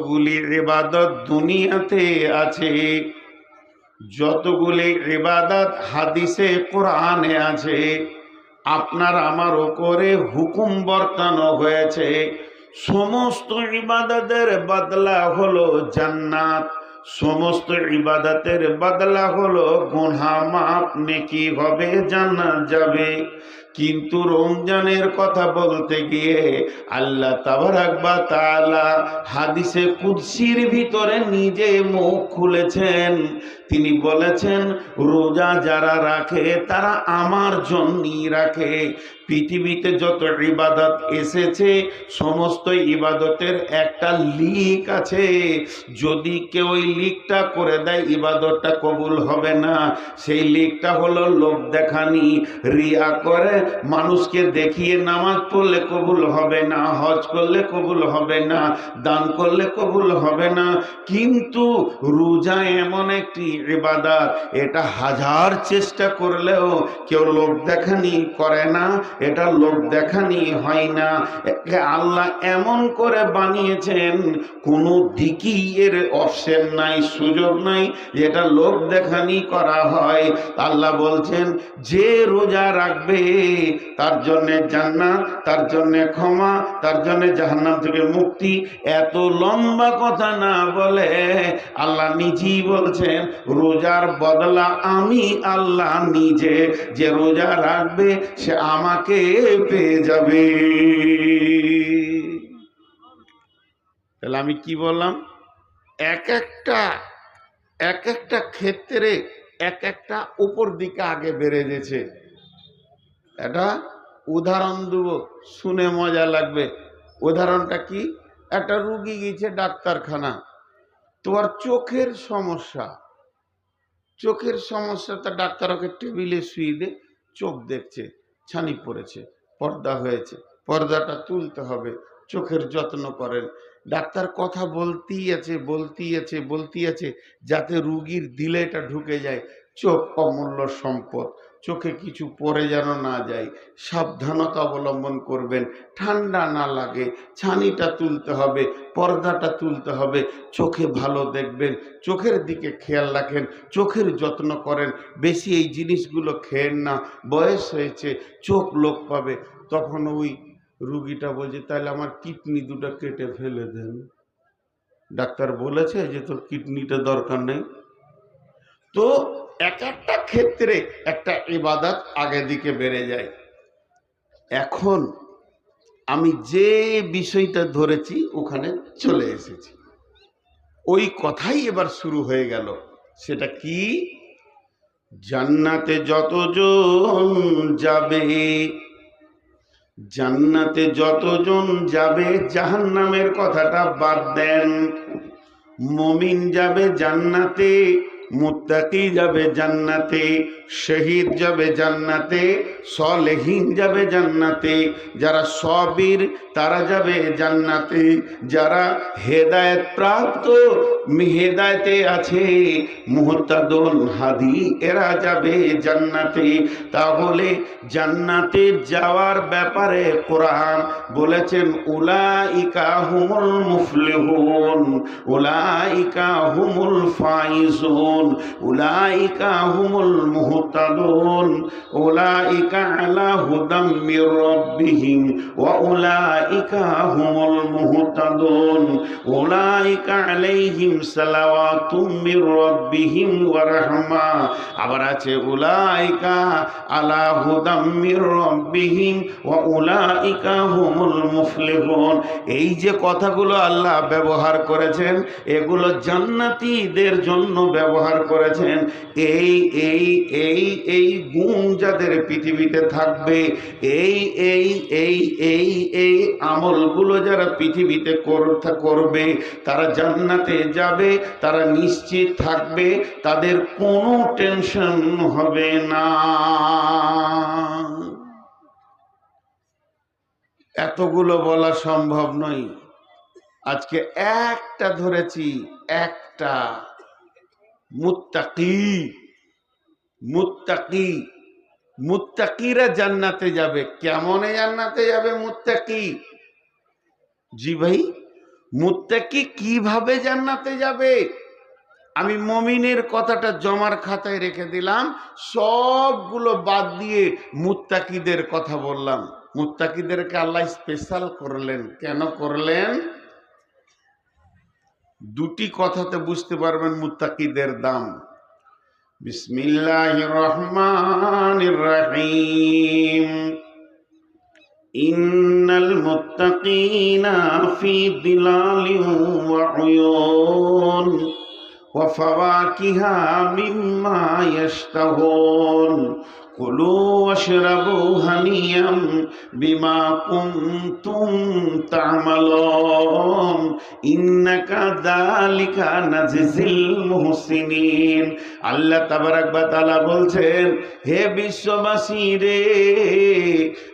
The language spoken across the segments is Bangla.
যতগুলি ইবাদত দুনিয়াতে আছে, যতগুলি ইবাদত হাদিসে কোরআনে আছে, আপনার আমার উপরে হুকুম বর্তানো হয়েছে, সমস্ত ইবাদতের বদলা হলো জান্নাত, সমস্ত ইবাদতের বদলা হলো গুনাহ মাফ, নেকি হবে, জান্নাত যাবে। কিন্তু রমজানের কথা বলতে গিয়ে আল্লাহ তাবারাক ওয়া তাআলা হাদিসে কুদসির ভিতরে নিজে মুখ খুলেছেন। তিনি বলেছেন, রোজা যারা রাখে তারা আমার জন্যই রাখে। পৃথিবীতে যত ইবাদত এসেছে সমস্ত ইবাদতের একটা লিক আছে, যদি কেউ ওই লিকটা করে দেয় ইবাদতটা কবুল হবে না। সেই লিকটা হলো লোক দেখানি, রিয়া করে মানুষকে দেখিয়ে নামাজ পড়লে কবুল হবে না, হজ করলে কবুল হবে না, দান করলে কবুল হবে না। কিন্তু রোজা এমন একটি ইবাদত, এটা হাজার চেষ্টা করলেও কেউ লোক দেখানি করে না, এটা লোক দেখানি হয় না। আল্লাহ এমন করে বানিয়েছেন কোনো দিকই এর অপশন নাই, সুযোগ নাই যেটা লোক দেখানি করা হয়। আল্লাহ বলছেন, যে রোজা রাখবে তার জন্য জান্নাত, তার জন্য ক্ষমা, তার জন্য জাহান্নাম থেকে মুক্তি। এত লম্বা কথা না বলে আল্লাহ নিজেই বলছেন, রোজার বদলা আমি আল্লাহ নিজে, যে রোজা রাখবে সে আমাকে পেয়ে যাবে। তাহলে আমি কি বললাম, এক একটা ক্ষেত্রে এক একটা উপর দিকে আগে বেড়ে গেছে। এটা উদাহরণ দেব, শুনে মজা লাগবে। উদাহরণটা কি, একটা রুগী গেছে ডাক্তারখানা, তোমার চোখের সমস্যা, তা ডাক্তার ওকে টেবিলে শুয়ে দে, চোখ দেখছে, ছানি পড়েছে, পর্দা হয়েছে, পর্দাটা তুলতে হবে, চোখের যত্ন করেন। ডাক্তার কথা বলতেই আছে যাতে রুগীর দিলে এটা ঢুকে যায়। চোখ অমূল্য সম্পদ, চোখে কিছু পড়ে যেন না যায়, সাবধানতা অবলম্বন করবেন, ঠান্ডা না লাগে, ছানিটা তুলতে হবে, পর্দাটা তুলতে হবে, চোখে ভালো দেখবেন, চোখের দিকে খেয়াল রাখেন, চোখের যত্ন করেন, বেশি এই জিনিসগুলো খেয়েন না, বয়স হয়েছে, চোখ লোপ পাবে। তখন ওই রুগীটা বলছে, তাহলে আমার কিডনি দুটো কেটে ফেলে দেন। ডাক্তার বলেছে যে তোর কিডনিটা দরকার নেই। তো এক একটা ক্ষেত্রে একটা ইবাদত আগে দিকে বেড়ে যায়। এখন আমি যে বিষয়টা ধরেছি ওখানে চলে এসেছি, ওই কথাই এবার শুরু হয়ে গেল। সেটা কি, জান্নাতে যতজন যাবে, জান্নাতে যতজন যাবে, জাহান্নামের কথাটা বাদ দেন। মুমিন যাবে জান্নাতে, মুত্তাকি যাবে জান্নাতে, শহীদ যাবে জান্নাতে, সলেহীন যাবে জান্নাতে, যারা সবির তারা যাবে জান্নাতে, যারা হেদায়েত প্রাপ্ত, হেদায়েতে আছে, মুহতাদুন হাদি, এরা যাবে জান্নাতে। তাহলে জান্নাতে যাওয়ার ব্যাপারে কোরআন বলেছেন, উলাইকা হুমুল মুফলিহুন, উলাইকা হুমুল ফাইজুন, উলাইকা হুমুল মুহতাদুন, উলাইকা আলা হুদাম মির রাব্বিহিম ওয়া উলাইকা হুমুল মুহতাদুন, উলাইকা আলাইহিম সালাওয়াতুম মির রাব্বিহিম ওয়া রাহমা। আবার আছে, উলাইকা আলা হুদাম মির রাব্বিহিম ওয়া উলাইকা হুমুল মুফলিহুন। এই যে কথাগুলো আল্লাহ ব্যবহার করেছেন, এগুলো জান্নাতীদের জন্য ব্যবহার করেছেন। এই এই এই এই গুণ যাদের পৃথিবীতে থাকবে, এই এই এই এই এই আমলগুলো যারা পৃথিবীতে করবে, তারা জান্নাতে যাবে, তারা নিশ্চিত থাকবে, তাদের কোনো টেনশন হবে না। এতগুলো বলা সম্ভব নয়, আজকে একটা ধরেছি, একটা, মুত্তাকি। মুত্তাকি, মুত্তাকিরা জান্নাতে যাবে। কেমনে জান্নাতে যাবে মুত্তাকি? জি ভাই, মুত্তাকি কিভাবে জান্নাতে যাবে? আমি মুমিনের কথাটা জমার খাতায় রেখে দিলাম, সবগুলো বাদ দিয়ে মুত্তাকিদের কথা বললাম। মুত্তাকিদেরকে আল্লাহ স্পেশাল করলেন। কেন করলেন? দুটি কথাতে বুঝতে পারবেন মুত্তাকিদের দাম। বিসমিল্লাহির রহমানির রহিম। ইন্নাল মুত্তাকিনা ফি দিলালিন ওয়া উয়ুন ওয়া ফাওয়াকিহা মিম্মা ইয়াশতাহুন কুলু ওয়াশরাবু হানিয়াম বিমা কুনতুম তা'মালুন ইন্নাকা যালিকা নাজিজিল মুহসিনিন। আল্লাহ তাবারাক ওয়া তাআলা বলছেন, হে বিশ্ববাসী রে,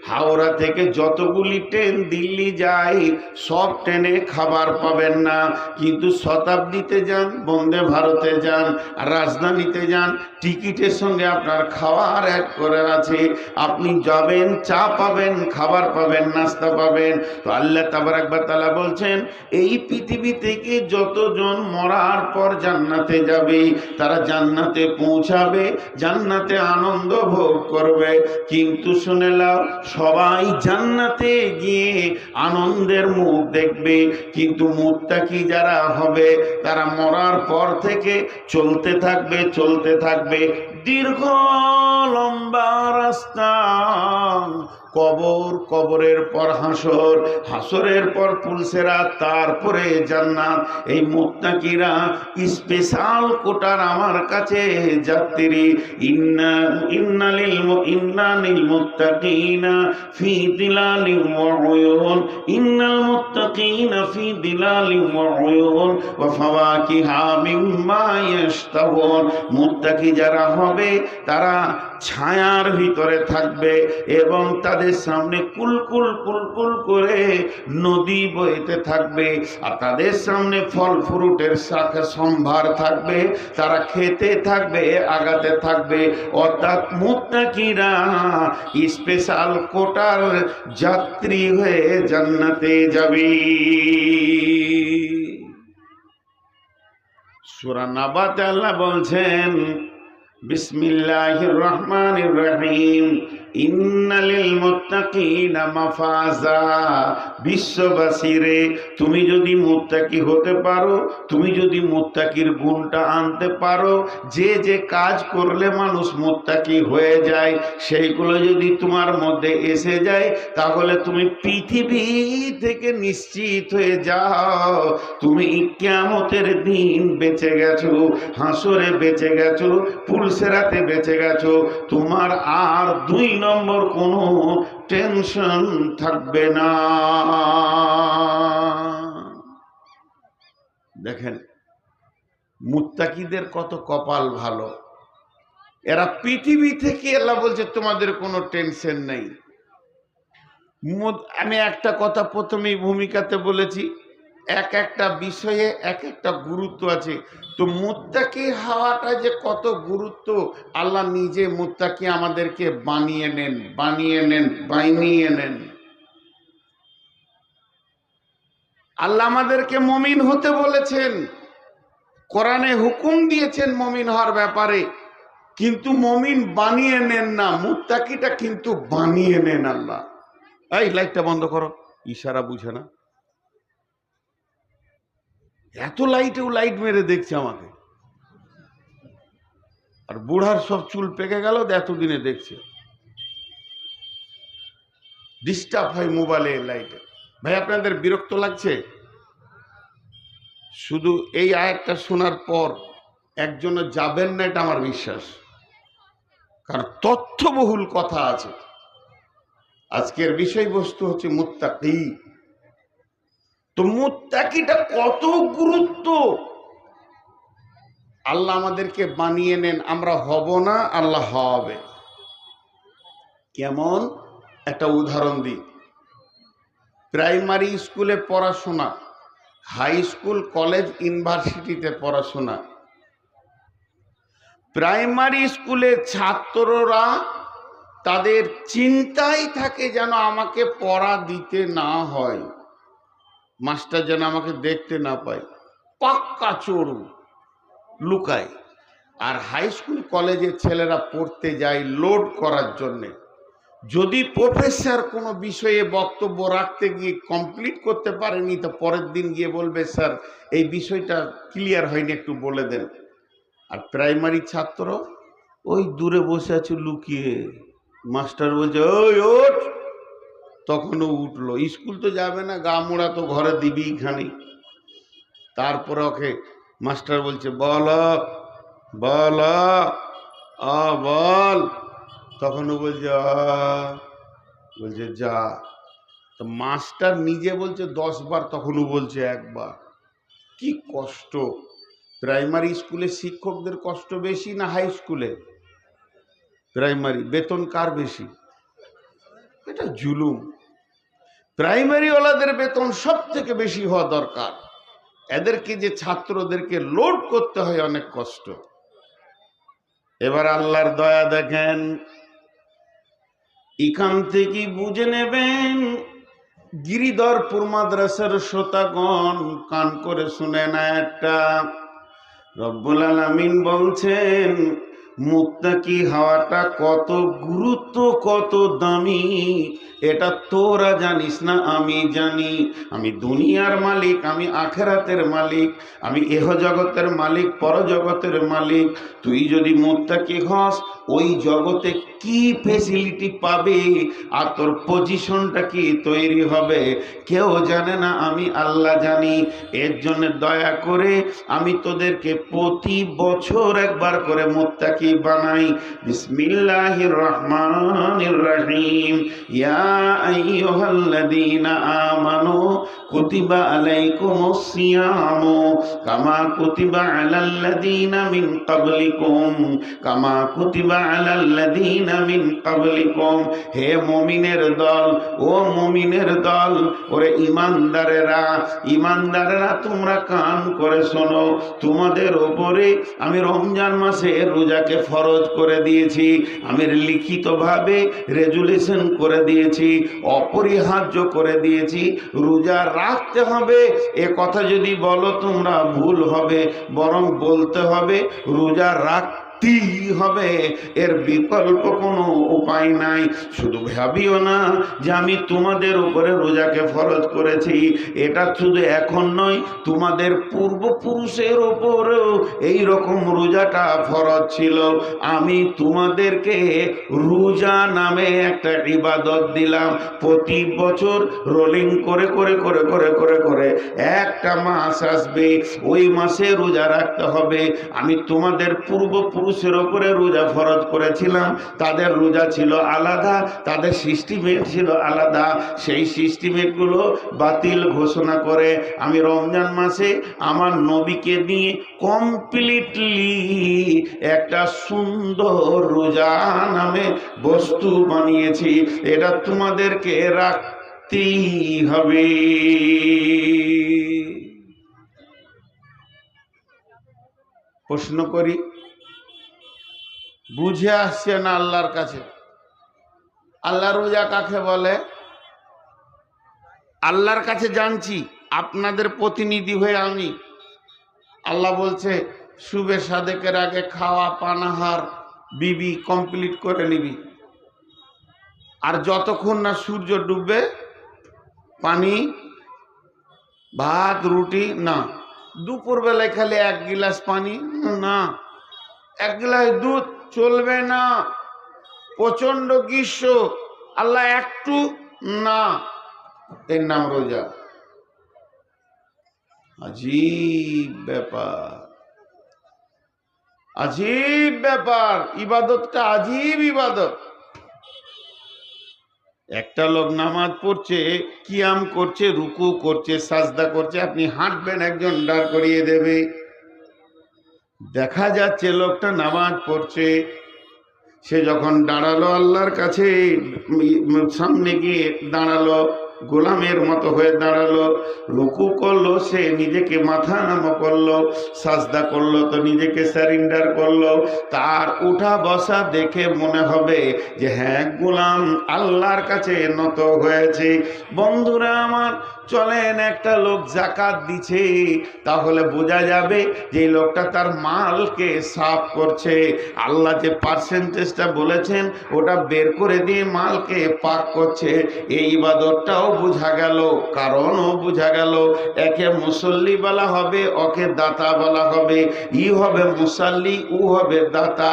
হাওড়া থেকে যতগুলি ট্রেন দিল্লি যায় সব ট্রেনে খাবার পাবেন না, কিন্তু শতাব্দীতে যান, বন্দে ভারতে যান, রাজধানীতে যান, টিকিটের সঙ্গে আপনার খাবার অ্যাড করে আছে। আপনি যাবেন, চা পাবেন, খাবার পাবেন, নাস্তা পাবেন। তো আল্লাহ তাবারাক ওয়া তাআলা বলছেন, এই পৃথিবী থেকে যতজন মরার পর জান্নাতে যাবে তারা জান্নাতে পৌঁছাবে, জান্নাতে আনন্দ ভোগ করবে। কিন্তু শুনে নাও, সবাই জান্নাতে গিয়ে আনন্দের মুখ দেখবে, কিন্তু মুত্তাকি যারা হবে তারা মরার পর থেকে চলতে থাকবে, চলতে থাকবে, দীর্ঘ লম্বা রাস্তা, কবর, কবরের পর হাসর, হাসরের পর পুলসেরাত, তারপরে জান্নাত। এই মুত্তাকিরা স্পেশাল কোটার আমার কাছে যাত্রী। ইন্নালিল মুত্তাকিনা ফি দিলালিন ওয়া উয়ুন, ইন্নাল মুত্তাকিনা ফি দিলালিন ওয়া উয়ুন ওয়া ফাওয়াকিহা মিম্মা ইয়াশতাহুন। মুত্তাকি যারা হবে তারা ছায়ার ভিতরে থাকবে এবং তাদের সামনে কুলকুল কুলকুল করে নদী বইতে থাকবে, আর তাদের সামনে ফল ফ্রুটের শাখা সম্ভার থাকবে, তারা খেতে থাকবে, আগাতে থাকবে। অর্থাৎ মুত্তাকিরা স্পেশাল কোটার যাত্রী হয়ে জান্নাতে যাবে। সূরা নাবাতে আল্লাহ বলছেন, বিসমিল্লাহির রহমানির রহিম, ইন্নালিল মুত্তাকিনা মাফাজা। বিশ্ববাসী রে, তুমি যদি মুত্তাকি হতে পারো, তুমি যদি মুত্তাকির গুণটা আনতে পারো, যে যে কাজ করলে মানুষ মুত্তাকি হয়ে যায় সেইগুলো যদি তোমার মধ্যে এসে যায়, তাহলে তুমি পৃথিবী থেকে নিশ্চিত হয়ে যাও, তুমি কিয়ামতের দিন বেঁচে গেছো, হাসরে বেঁচে গেছো, পুলসেরাতে বেঁচে গেছো। তোমার আর 2 নম্বর কোনো টেনশন থাকবে না। দেখেন মুত্তাকিদের কত কপাল ভালো, এরা পৃথিবী থেকে আল্লাহ বলছে তোমাদের কোনো টেনশন নেই। আমি একটা কথা প্রথমেই ভূমিকাতে বলেছি, এক একটা বিষয়ে এক একটা গুরুত্ব আছে। তো মুত্তাকি হওয়াটা যে কত গুরুত্ব, আল্লাহ নিজে মুত্তাকি আমাদেরকে বানিয়ে নেন। আল্লাহ আমাদেরকে মুমিন হতে বলেছেন, কোরআনে হুকুম দিয়েছেন মুমিন হওয়ার ব্যাপারে, কিন্তু মুমিন বানিয়ে নেন না, মুত্তাকিটা কিন্তু বানিয়ে নেন আল্লাহ। এই লাইটটা বন্ধ করো, ইশারা বুঝে না। এত লাইটেও লাইট মেরে দেখছে আমাকে, আর বুড়ার সব চুল পেকে গেল, এতদিনে দেখছে। ডিস্টার্ব হয় মোবাইলে লাইটে। ভাই আপনাদের বিরক্ত লাগছে? শুধু এই আয়াতটা শোনার পর একজনও যাবেন না, এটা আমার বিশ্বাস, কারণ তথ্যবহুল কথা আছে। আজকের বিষয়বস্তু হচ্ছে মুত্তাকি। তো মুত্তাকিটা কত গুরুত্ব, আল্লাহ আমাদেরকে বানিয়ে নেন, আমরা হব না, আল্লাহ হবে। কেমন? একটা উদাহরণ দিই। প্রাইমারি স্কুলে পড়াশোনা, হাই স্কুল, কলেজ, ইউনিভার্সিটিতে পড়াশোনা, প্রাইমারি স্কুলের ছাত্ররা তাদের চিন্তাই থাকে যেন আমাকে পড়া দিতে না হয়। মাস্টার যেন আমাকে দেখতে না পায়, পাক্কা চোরু, লুকায়। আর হাই স্কুল কলেজের ছেলেরা পড়তে যায় লোড করার জন্যে। যদি প্রফেসর কোনো বিষয়ে বক্তব্য রাখতে গিয়ে কমপ্লিট করতে পারেনি, তো পরের দিন গিয়ে বলবে স্যার এই বিষয়টা ক্লিয়ার হয়নি, একটু বলে দেন। আর প্রাইমারি ছাত্র ওই দূরে বসে আছে লুকিয়ে, মাস্টার বলছে ওই ওঠ, তখনও উঠলো। স্কুল তো যাবে না, গা মোড়া তো ঘরে দিবি খানি। তারপরে ওকে মাস্টার বলছে বল বল বল, তখনও বলছে বলছে যা। তো মাস্টার নিজে বলছে 10 বার, তখনও বলছে একবার। কি কষ্ট! প্রাইমারি স্কুলে শিক্ষকদের কষ্ট বেশি না হাই স্কুলে? প্রাইমারি বেতন কার বেশি? এটা জুলুম। প্রাইমারি ওয়ালাদের বেতন সব থেকে বেশি হওয়া দরকার। এদেরকে যে ছাত্রদেরকে লোড করতে হয় অনেক কষ্ট। এবার আল্লাহর দয়া দেখেন, এখান থেকে বুঝে নেবেন। গিরিধরপুর মাদ্রাসার শ্রোতাগণ কান করে শুনে না, একটা রব্বুল আলামিন বলছেন মুত্তাকি হওয়াটা কত গুরুত্ব, কত দামি, এটা তোরা জানিস না, আমি জানি। আমি দুনিয়ার মালিক, আমি আখেরাতের মালিক, আমি এহ জগতের মালিক, পরজগতের মালিক। তুই যদি মুত্তাকি হস, ওই জগতে কি ফেসিলিটি পাবে আর তোর পজিশনটা কি তৈরি হবে কেউ জানে না, আমি আল্লাহ জানি। এর জন্য দয়া করে আমি তোদেরকে প্রতি বছর একবার করে মুত্তাকি বানাই। বিসমিল্লাহির রহমানির রহিম। ইয়া আইয়ুহাল্লাযীনা আমানু কুতিবা আলাইকুমুস সিয়ামু কামা কুতিবা আলাল্লাযীনা মিন ক্বাবলিকুম কামা কুতিবা আলাল্লাযীনা মিন ক্বাবলিকুম। হে মুমিনের দল, ও মুমিনের দল, ওরে ইমানদারেরা, ইমানদারেরা তোমরা কান করে শোনো। তোমাদের ওপরে আমি রমজান মাসে রোজাকে ফরজ করে দিয়েছি। আমি লিখিতভাবে রেজুলেশন করে দিয়েছি, অপরিহার্য করে দিয়েছি। রোজা রাখতে হবে, এ কথা যদি বলো তোমরা ভুল হবে। বরং বলতে হবে রোজা হবে, এর বিকল্প কোনো উপায় নাই। শুধু ভাবিও না যে আমি তোমাদের উপরে রোজাকে ফরজ করেছি। এটা শুধু এখন নয়, তোমাদের পূর্বপুরুষের উপরেও এই রকম রোজাটা ফরজ ছিল। আমি তোমাদেরকে রোজা নামে একটা ইবাদত দিলাম। প্রতি বছর রোলিং করে করে করে করে করে করে একটা মাস আসবে, ওই মাসে রোজা রাখতে হবে। আমি তোমাদের পূর্বপুরুষের ওপরে রোজা ফরজ করেছিলাম। তাদের রোজা ছিল আলাদা, তাদের সিস্টেমেট ছিল আলাদা। সেই সিস্টেমেটগুলো বাতিল ঘোষণা করে আমি রমজান মাসে আমার নবীকে নিয়ে কমপ্লিটলি একটা সুন্দর রোজা নামে বস্তু বানিয়েছি। এটা তোমাদেরকে রাখতেই হবে। প্রশ্ন করি, বুঝে আসছে না আল্লাহর কাছে? আল্লাহ রোজা কাকে বলে? আল্লাহর কাছে জানছি, আপনাদের প্রতিনিধি হয়ে আমি। আল্লাহ বলছে শুবে সাদেকের আগে খাওয়া পানাহার বিবি কমপ্লিট করে নিবি, আর যতক্ষণ না সূর্য ডুববে পানি ভাত রুটি না। দুপুর বেলায় খালি 1 গিলাস পানি না, 1 গিলাস দুধ চলবে না। প্রচন্ড গ্রীষ্ম, আল্লাহ একটু না, এর নাম রোজা। আজীব ব্যাপার, আজীব ব্যাপার। ইবাদতটা আজীব ইবাদত। একটা লোক নামাজ পড়ছে, কিয়াম করছে, রুকু করছে, সাজদা করছে, আপনি হাঁটবেন, একজন দাঁড় করিয়ে দেবে। দেখা যাচ্ছে লোকটা নামাজ পড়ছে, সে যখন দাঁড়ালো আল্লাহর কাছে, সামনে গিয়ে দাঁড়ালো, গোলামের মতো হয়ে দাঁড়ালো, রুকু করলো, সে নিজেকে মাথা নামা করলো, সাজদা করলো তো নিজেকে সারেন্ডার করলো। তার উঠা বসা দেখে মনে হবে যে হ্যাঁ গোলাম আল্লাহর কাছে নত হয়েছে। বন্ধুরা আমার, চলেন একটা লোক যাকাত দিচ্ছে, তাহলে বোঝা যাবে যে এই লোকটা তার মালকে সাফ করছে। আল্লাহ যে পার্সেন্টেজটা বলেছেন ওটা বের করে দিয়ে মালকে পাক করছে। এই ইবাদতটাও বোঝা গেল, কারণও বোঝা গেল। একে মুসল্লি বলা হবে, ওকে দাতা বলা হবে। ই হবে মুসাল্লি, ও হবে দাতা।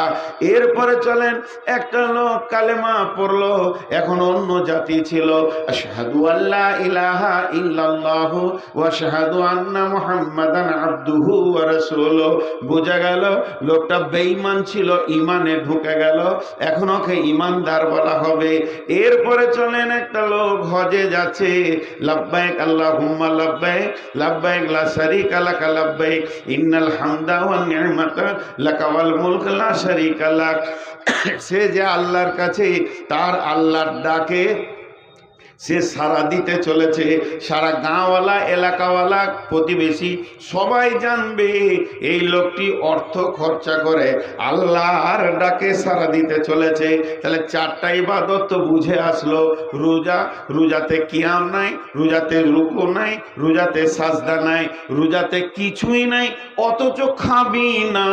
এরপরে চলেন একটা লোক কালেমা পড়লো, এখন অন্য জাতি ছিল, আশহাদু আল্লা ইলাহা ইল্লাল্লাহু ওয়া আশহাদু আন্না মুহাম্মাদান আবদুহু ওয়া রাসূলুহু। বোঝা গেল লোকটা বেঈমান ছিল, ঈমানে ঢুকে গেল, এখন ওকে ঈমানদার বলা হবে। এরপরে চলেন একটা লোক হজে যাচ্ছে, লাব্বাইক আল্লাহুম্মা লাব্বাইক লাব্বাইক লা শারীকা লাকা লাব্বাইক ইন্নাল হামদা ওয়ান নি'মাতা লাকা ওয়াল মুলক লা শারীকা লাক। সে যে আল্লাহর কাছে তার আল্লাহর ডাকে সে সারা দিতে চলেছে, সারা গাঁওয়ালা এলাকাওয়ালা প্রতিবেশী সবাই জানবে এই লোকটি অর্থ খরচা করে আল্লাহর ডাকে সারা দিতে চলেছে। তাহলে চারটা ইবাদত তো বুঝে আসলো। রোজা, রোজাতে কিয়াম নাই, রোজাতে রুকু নাই, রোজাতে সাজদা নাই, রোজাতে কিছুই নাই, অথচ খাবি না।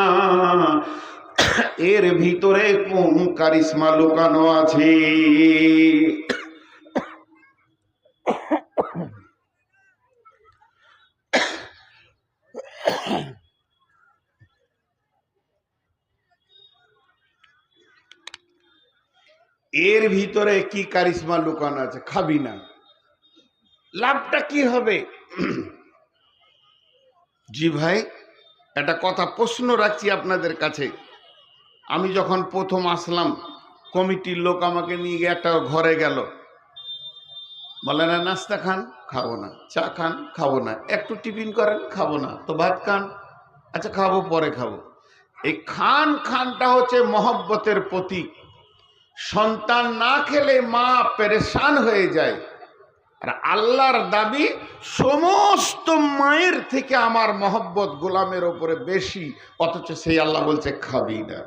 এর ভিতরে কোন কারিশমা লুকানো আছে? এর ভিতরে কি কারিশমা লুকানো আছে? খাবি না, লাভটা কি হবে? জি ভাই, একটা কথা প্রশ্ন রাখছি আপনাদের কাছে। আমি যখন প্রথম আসলাম, কমিটির লোক আমাকে নিয়ে গিয়ে একটা ঘরে গেল, বলে না নাস্তা খান, খাবো না। চা খান, খাবো না। একটু টিফিন করেন, খাবো না। তো ভাত খান, আচ্ছা খাবো, পরে খাবো। এই খানটা হচ্ছে মহব্বতের প্রতীক। সন্তান না খেলে মা পেরেশান হয়ে যায়। আর আল্লাহর দাবি, সমস্ত মায়ের থেকে আমার মহব্বত গোলামের ওপরে বেশি, অথচ সেই আল্লাহ বলছে খাবি না।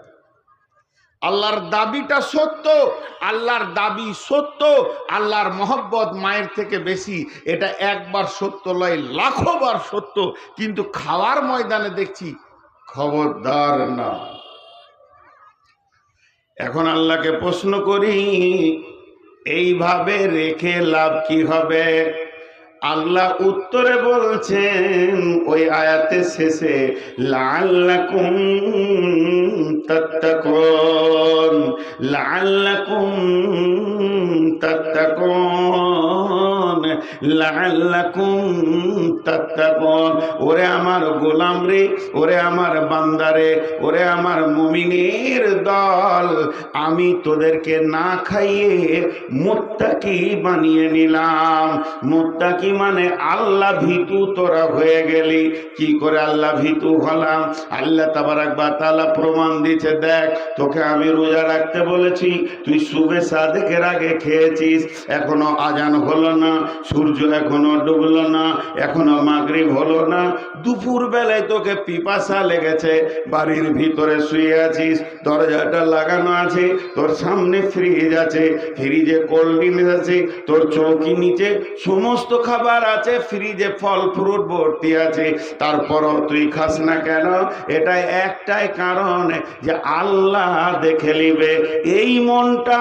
আল্লাহর দাবিটা সত্য, আল্লাহর দাবি সত্য, আল্লাহর মহব্বত মায়ের থেকে বেশি। এটা একবার সত্য নয়, লাখবার সত্য। কিন্তু খাওয়ার ময়দানে দেখছি খবরদার না। এখন আল্লাহকে প্রশ্ন করি, এইভাবে রেখে লাভ কি হবে? আল্লাহ উত্তরে বলছেন ওই আয়াতের শেষে, লাআল্লাকুম তাত্তাকুন, লাআল্লাকুম তাত্তাকুন, লাআল্লাকুম তাত্তাকুন। ওরে আমার গোলাম রে, ওরে আমার বান্দারে, ওরে আমার মুমিনের দল, আমি তোদেরকে না খাইয়ে মুত্তাকি বানিয়ে নিলাম। মুত্তাকি মানে আল্লাহ ভীতু তোরা হয়ে গেলি। কি করে আল্লাহ ভীতু হলাম? আল্লাহ তাবারাক ওয়া তাআলা প্রমাণ দিচ্ছে, দেখ তোকে আমি রোজা রাখতে বলেছি, তুই সুবে সাদেকের আগে খেয়েছিস, এখনো আজান হলো না, সূর্য এখনো ডুবলো না, এখনো মাগরিব হলো না, দুপুর বেলায় তোকে পিপাসা লেগেছে, বাড়ির ভিতরে শুয়ে আছিস, দরজাটা লাগানো আছে, তোর সামনে ফ্রিজ আছে, ফ্রিজে কোল্ড ড্রিঙ্কস আছে, তোর চৌকি নিচে সমস্ত খাবার আছে, ফ্রিজে ফল ফ্রুট ভর্তি আছে, তারপরও তুই খাস না কেন? এটা একটাই কারণ যে আল্লাহ দেখে নিবে। এই মনটা,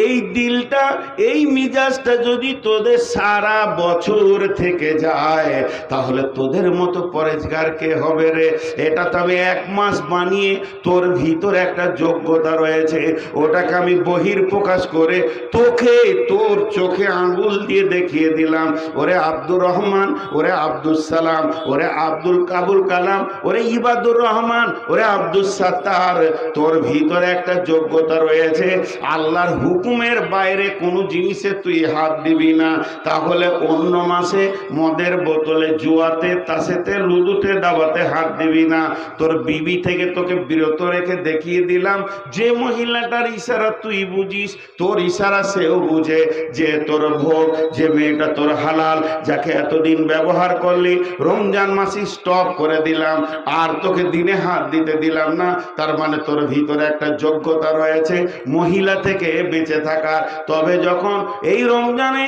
এই দিলটা, এই মিজাজটা যদি তোদের সারা বছর থেকে যায়, তাহলে তোদের মতো পরেজগার কে হবে রে? এটা তো আমি 1 মাস বানিয়ে তোর ভিতরে একটা যোগ্যতা রয়েছে, ওটাকে আমি বহির প্রকাশ করে তোকে তোর চোখে আঙ্গুল দিয়ে দেখিয়ে দিলাম, ওরে আব্দুর রহমান, ওরে আব্দুল সালাম, ওরে আব্দুল কাবুল কালাম, ওরে ইবাদুর রহমান, ওরে আব্দুল সাত্তার, তোর ভিতরে একটা যোগ্যতা রয়েছে। আল্লাহর হুকুমের বাইরে কোনো জিনিসে তুই হাত দিবি না, তাহলে অন্য মাসে মদের বোতলে, জুয়াতে, তাসেতে, লুডুতে, দাবাতে হাত দিবি না। তোর বিবি থেকে তোকে বিরত রেখে দেখিয়ে দিলাম, যে মহিলাটার ইশারা তুই বুঝিস, তোর ইশারা সেও বুঝে, যে তোর ভোগ, যে মেয়েটা তোর হালাল, যাকে এতদিন ব্যবহার করলি, রমজান মাসে স্টপ করে দিলাম, আর তোকে দিনে হাত দিতে দিলাম না। তার মানে তোর ভিতরে একটা যোগ্যতা রয়েছে মহিলা থেকে বেঁচে থাকার। তবে যখন এই রমজানে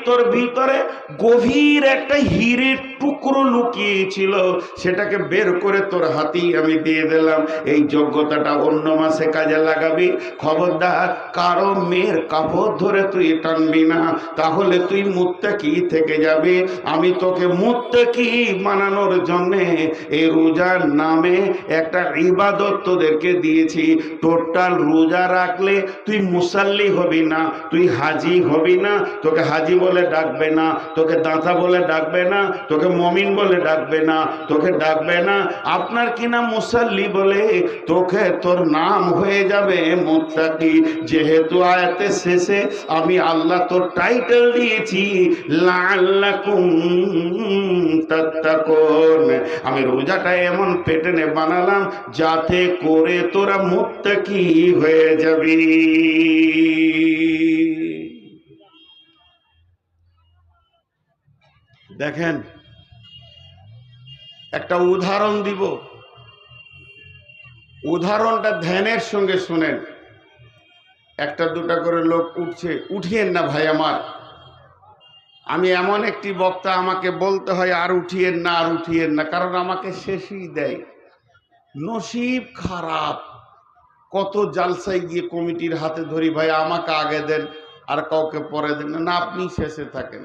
তোর ভিতরে ভিতরে গভীর একটা হীরের টুকরো লুকিয়েছিল, সেটাকে বের করে তোর হাতেই আমি দিয়ে দিলাম, এই যোগ্যতাটা অন্য মাসে কাজে লাগাবি। খবরদার কারো মেয়ের কাপড় ধরে তুই টানবি না, তাহলে তুই মুত্তাকি থেকে যাবি। আমি তোকে মুত্তাকি বানানোর জন্যে এই রোজার নামে একটা ইবাদত তোদেরকে দিয়েছি। টোটাল রোজা রাখলে তুই মুসাল্লি হবি না, তুই হাজি হবি না, তোকে হাজি বলে ডাকবে না, তোকে দাঁতা বলে ডাকবে না, তোকে মমিন বলে ডাকবে না, তোকে ডাকবে না আপনার কিনা মুসাল্লি বলে, তোকে তোর নাম হয়ে যাবে মুত্তাকি। যেহেতু আয়াতের শেষে আমি আল্লাহ তোর টাইটেল দিয়েছি লাআল্লাকুম তাত্তাকুন, আমি রোজাটা এমন পেটেনে বানালাম যাতে করে তোরা মুত্তাকি হয়ে যাবি। দেখেন একটা উদাহরণ দিব, উদাহরণটা ধ্যানের সঙ্গে শুনেন। একটা দুটা করে লোক উঠছে, উঠিয়েন না ভাই আমার, আমি এমন একটি বক্তা, আমাকে বলতে হয় আর উঠিয়েন না, আর উঠিয়েন না, কারণ আমাকে শেষই দেয়। নসিব খারাপ, কত জালসায় গিয়ে কমিটির হাতে ধরি, ভাই আমাকে আগে দেন আর কাউকে পরে দেন না, আপনি শেষে থাকেন।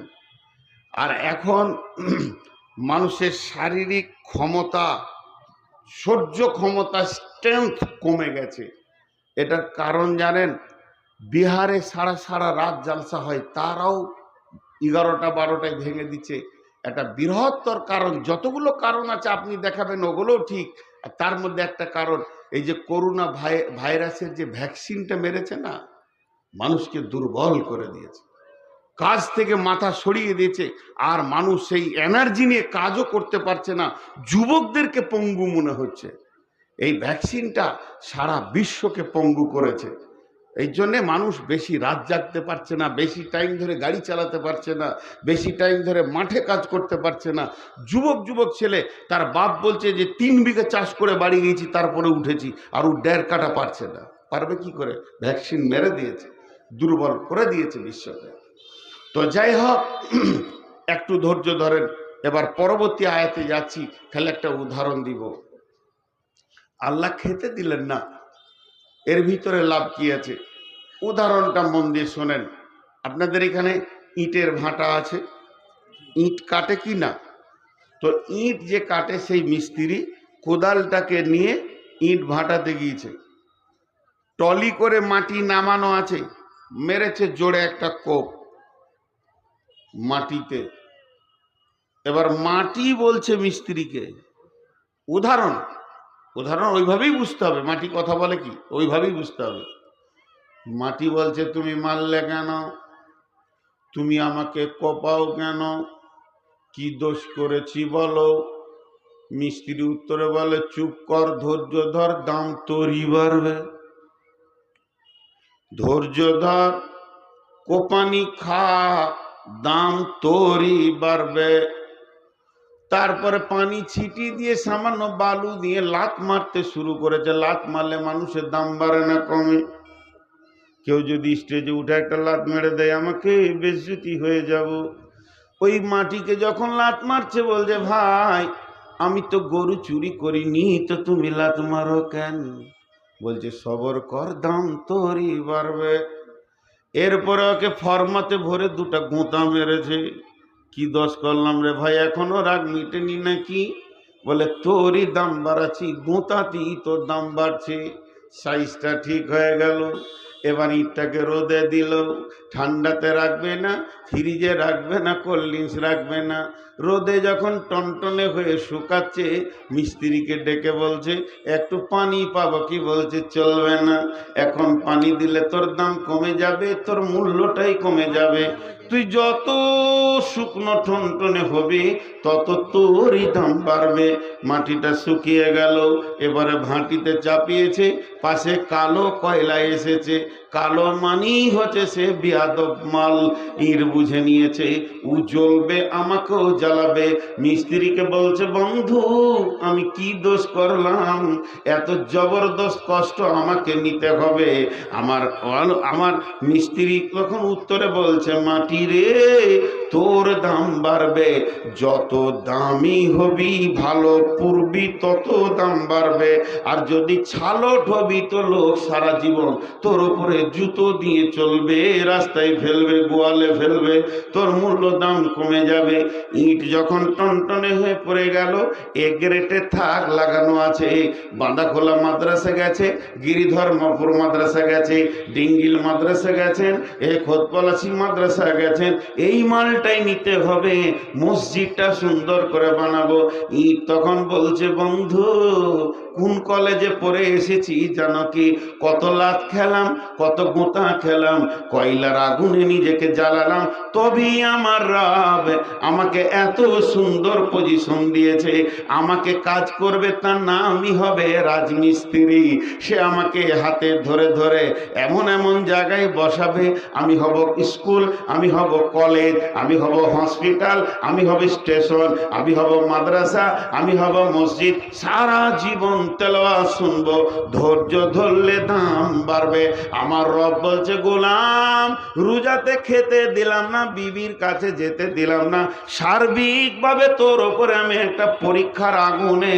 আর এখন মানুষের শারীরিক ক্ষমতা, সহ্য ক্ষমতা, স্ট্রেংথ কমে গেছে। এটার কারণ জানেন? বিহারে সারা সারা রাত জালসা হয়, তারাও 11টা 12টায় ভেঙে দিচ্ছে। একটা বৃহত্তর কারণ, যতগুলো কারণ আছে আপনি দেখাবেন ওগুলোও ঠিক, আর তার মধ্যে একটা কারণ এই যে করোনা ভাইরাসের যে ভ্যাকসিনটা মেরেছে না, মানুষকে দুর্বল করে দিয়েছে, কাজ থেকে মাথা সরিয়ে দিয়েছে, আর মানুষ সেই এনার্জি নিয়ে কাজও করতে পারছে না, যুবকদেরকে পঙ্গু মনে হচ্ছে। এই ভ্যাকসিনটা সারা বিশ্বকে পঙ্গু করেছে। এই জন্যে মানুষ বেশি রাত জাগতে পারছে না, বেশি টাইম ধরে গাড়ি চালাতে পারছে না, বেশি টাইম ধরে মাঠে কাজ করতে পারছে না। যুবক ছেলে, তার বাপ বলছে যে 3 বিঘা চাষ করে বাড়ি গেছি, তারপরে উঠেছি, আর ও 1.5 কাটা পারছে না। পারবে কি করে? ভ্যাকসিন মেরে দিয়েছে, দুর্বল করে দিয়েছে বিশ্বকে। তো যাই হোক, একটু ধৈর্য ধরেন, এবার পরবর্তী আয়াতে যাচ্ছি। খালি একটা উদাহরণ দিব। আল্লাহ খেতে দিলেন না, এর ভিতরে লাভ কি আছে? উদাহরণটা মন দিয়ে শোনেন। আপনাদের এখানে ইটের ভাটা আছে, ইট কাটে কি না? তো ইট যে কাটে সেই মিস্ত্রি কোদালটাকে নিয়ে ইট ভাটাতে গিয়েছে, টলি করে মাটি নামানো আছে, মেরেছে জোরে একটা কোপ মাটিতে। এবার মাটি বলছে মিস্ত্রিকে, উদাহরণ ওইভাবেই বুঝতে হবে, মাটি কথা বলে কি ওইভাবেই বুঝতে হবে। মাটি বলছে তুমি মারলে কেন, তুমি আমাকে কোপাও কেন, কি দোষ করেছি বলো? মিস্ত্রি উত্তরে বলে চুপ কর, ধৈর্য ধর, দাম তোরই বাড়বে। ধৈর্য ধর, কোপানি খা, দাম তোরই বাড়বে। তারপরে পানি ছিটিয়ে দিয়ে সামান্য বালু দিয়ে লাত মারতে শুরু করেছে। লাত মারলে মানুষের দাম বাড়ে না কমে? কেউ যদি স্টেজে উঠে একটা লাত মেরে দেয়, আমাকে বেজ্জতি হয়ে যাব। ওই মাটিকে যখন লাত মারছে বলছে ভাই আমি তো গরু চুরি করিনি, তো তুমি লাত মারো কেন? বলছে সবর কর, দাম তোরই বাড়বে। এরপরে ওকে ফরমাতে ভরে 2টা গোঁতা মেরেছে। কি দোষ করলাম রে ভাই, এখনো রাগ মিটেনি নাকি? বলে তোরই দাম বাড়াচ্ছি, গোঁতাতেই তোর দাম বাড়ছে। সাইজটা ঠিক হয়ে গেল। এবার ইটটাকে রোদে দিল, ঠান্ডাতে রাখবে না, ফ্রিজে রাখবে না, কোল্ড ড্রিঙ্কস রাখবে না। রোদে যখন টনটনে হয়ে শুকাচ্ছে, মিস্ত্রিকে ডেকে বলছে একটু পানি পাবো কি? বলছে চলবে না, এখন পানি দিলে তোর দাম কমে যাবে, তোর মূল্যটাই কমে যাবে। তুই যত শুকনো টনটনে হবে তত তোরই দাম বাড়বে। মাটিটা শুকিয়ে গেল, এবারে ভাটিতে চাপিয়েছে, পাশে কালো কয়লা এসেছে। কালো মানেই হচ্ছে সে বিয়াদব মাল, ইট বুঝে নিয়েছে ও জ্বলবে, আমাকেও জ্বালাবে। মিস্ত্রিকে বলছে বন্ধু আমি কি দোষ করলাম, এত জবরদস্ত কষ্ট আমাকে নিতে হবে? আমার মিস্ত্রি তখন উত্তরে বলছে মাটি রে, তোর দাম বাড়বে। যত দামি হবি ভালো পুরবি তত দাম বাড়বে। আর যদি ছালট হবি তো লোক সারা জীবন তোর উপরে জুতো দিয়ে চলবে, রাস্তায় ফেলবে, গোয়ালে ফেলবে, তোর মূল্য দাম কমে যাবে। ইট যখন টনটনে হয়ে পড়ে গেল, এ গ্রেটে থাক লাগানো আছে, বাঁধাখোলা মাদ্রাসা গেছে, গিরিধর্মপুর মাদ্রাসা গেছে, ডিঙ্গিল মাদ্রাসা গেছেন, এ খোদপলাশি মাদ্রাসা গেছেন, এই মালটাই নিতে হবে, মসজিদটা সুন্দর করে বানাবো। ইট তখন বলছে, বন্ধু কোন কলেজে পড়ে এসেছি জানো কি? কত লাত খেলাম, কত গোঁতা খেলাম, কয়লার আগুনে নিজেকে জ্বালালাম, তবেই আমার রব আমাকে এত সুন্দর পজিশন দিয়েছে। আমাকে কাজ করবে তার নামই হবে রাজমিস্ত্রি। সে আমাকে হাতে ধরে ধরে এমন এমন জায়গায় বসাবে, আমি হব স্কুল, আমি হব কলেজ, আমি হব হসপিটাল, আমি হব স্টেশন, আমি হব মাদ্রাসা, আমি হব মসজিদ। সারা জীবন তেলাওয়াত শুনবো, ধৈর্য ধরলে দাম বাড়বে। আমার রব বলছে, গোলাম রোজাতে খেতে দিলাম না, বিবির কাছে যেতে দিলাম না, সার্বিকভাবে তোর ওপরে আমি একটা পরীক্ষার আগুনে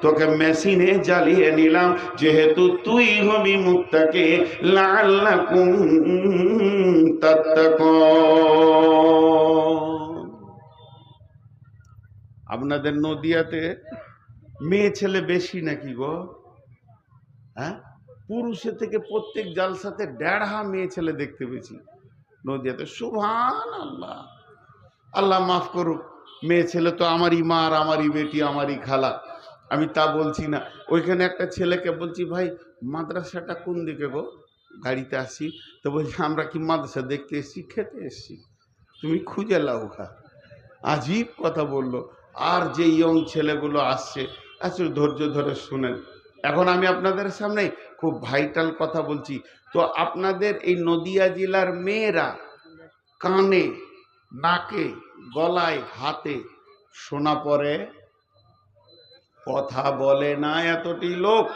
তোকে মেশিনে জ্বালিয়ে নিলাম, যেহেতু তুই হবি মুত্তাকি, লাআল্লাকুম তাত্তাকুন। আপনাদের নদিয়াতে মেয়ে ছেলে বেশি নাকি গো? হ্যাঁ, পুরুষের থেকে প্রত্যেক জালসাতে 1.5 মেয়ে ছেলে দেখতে পেয়েছি নদিয়াতে। সুবহানাল্লাহ, আল্লাহ মাফ করুক। মেয়ে ছেলে তো আমারই মা আর আমারই বেটি, আমারই খালা, আমি তা বলছি না। ওইখানে একটা ছেলেকে বলছি, ভাই মাদ্রাসাটা কোন দিকে গো? গাড়িতে আসছি তো বলছি, আমরা কি মাদ্রাসা দেখতে এসছি, খেতে এসছি, তুমি খুঁজে লাও খা। আজীব কথা বললো। আর যে ইয়ং ছেলেগুলো আসছে, আসলে ধৈর্য ধরে শুনেন। এখন আমি আপনাদের সামনে খুব ভাইটাল কথা বলছি। তো আপনাদের এই নদিয়া জেলার মেয়েরা কানে, নাকে, গলায়, হাতে সোনা পরে, কথা বলে না এতটি লোক।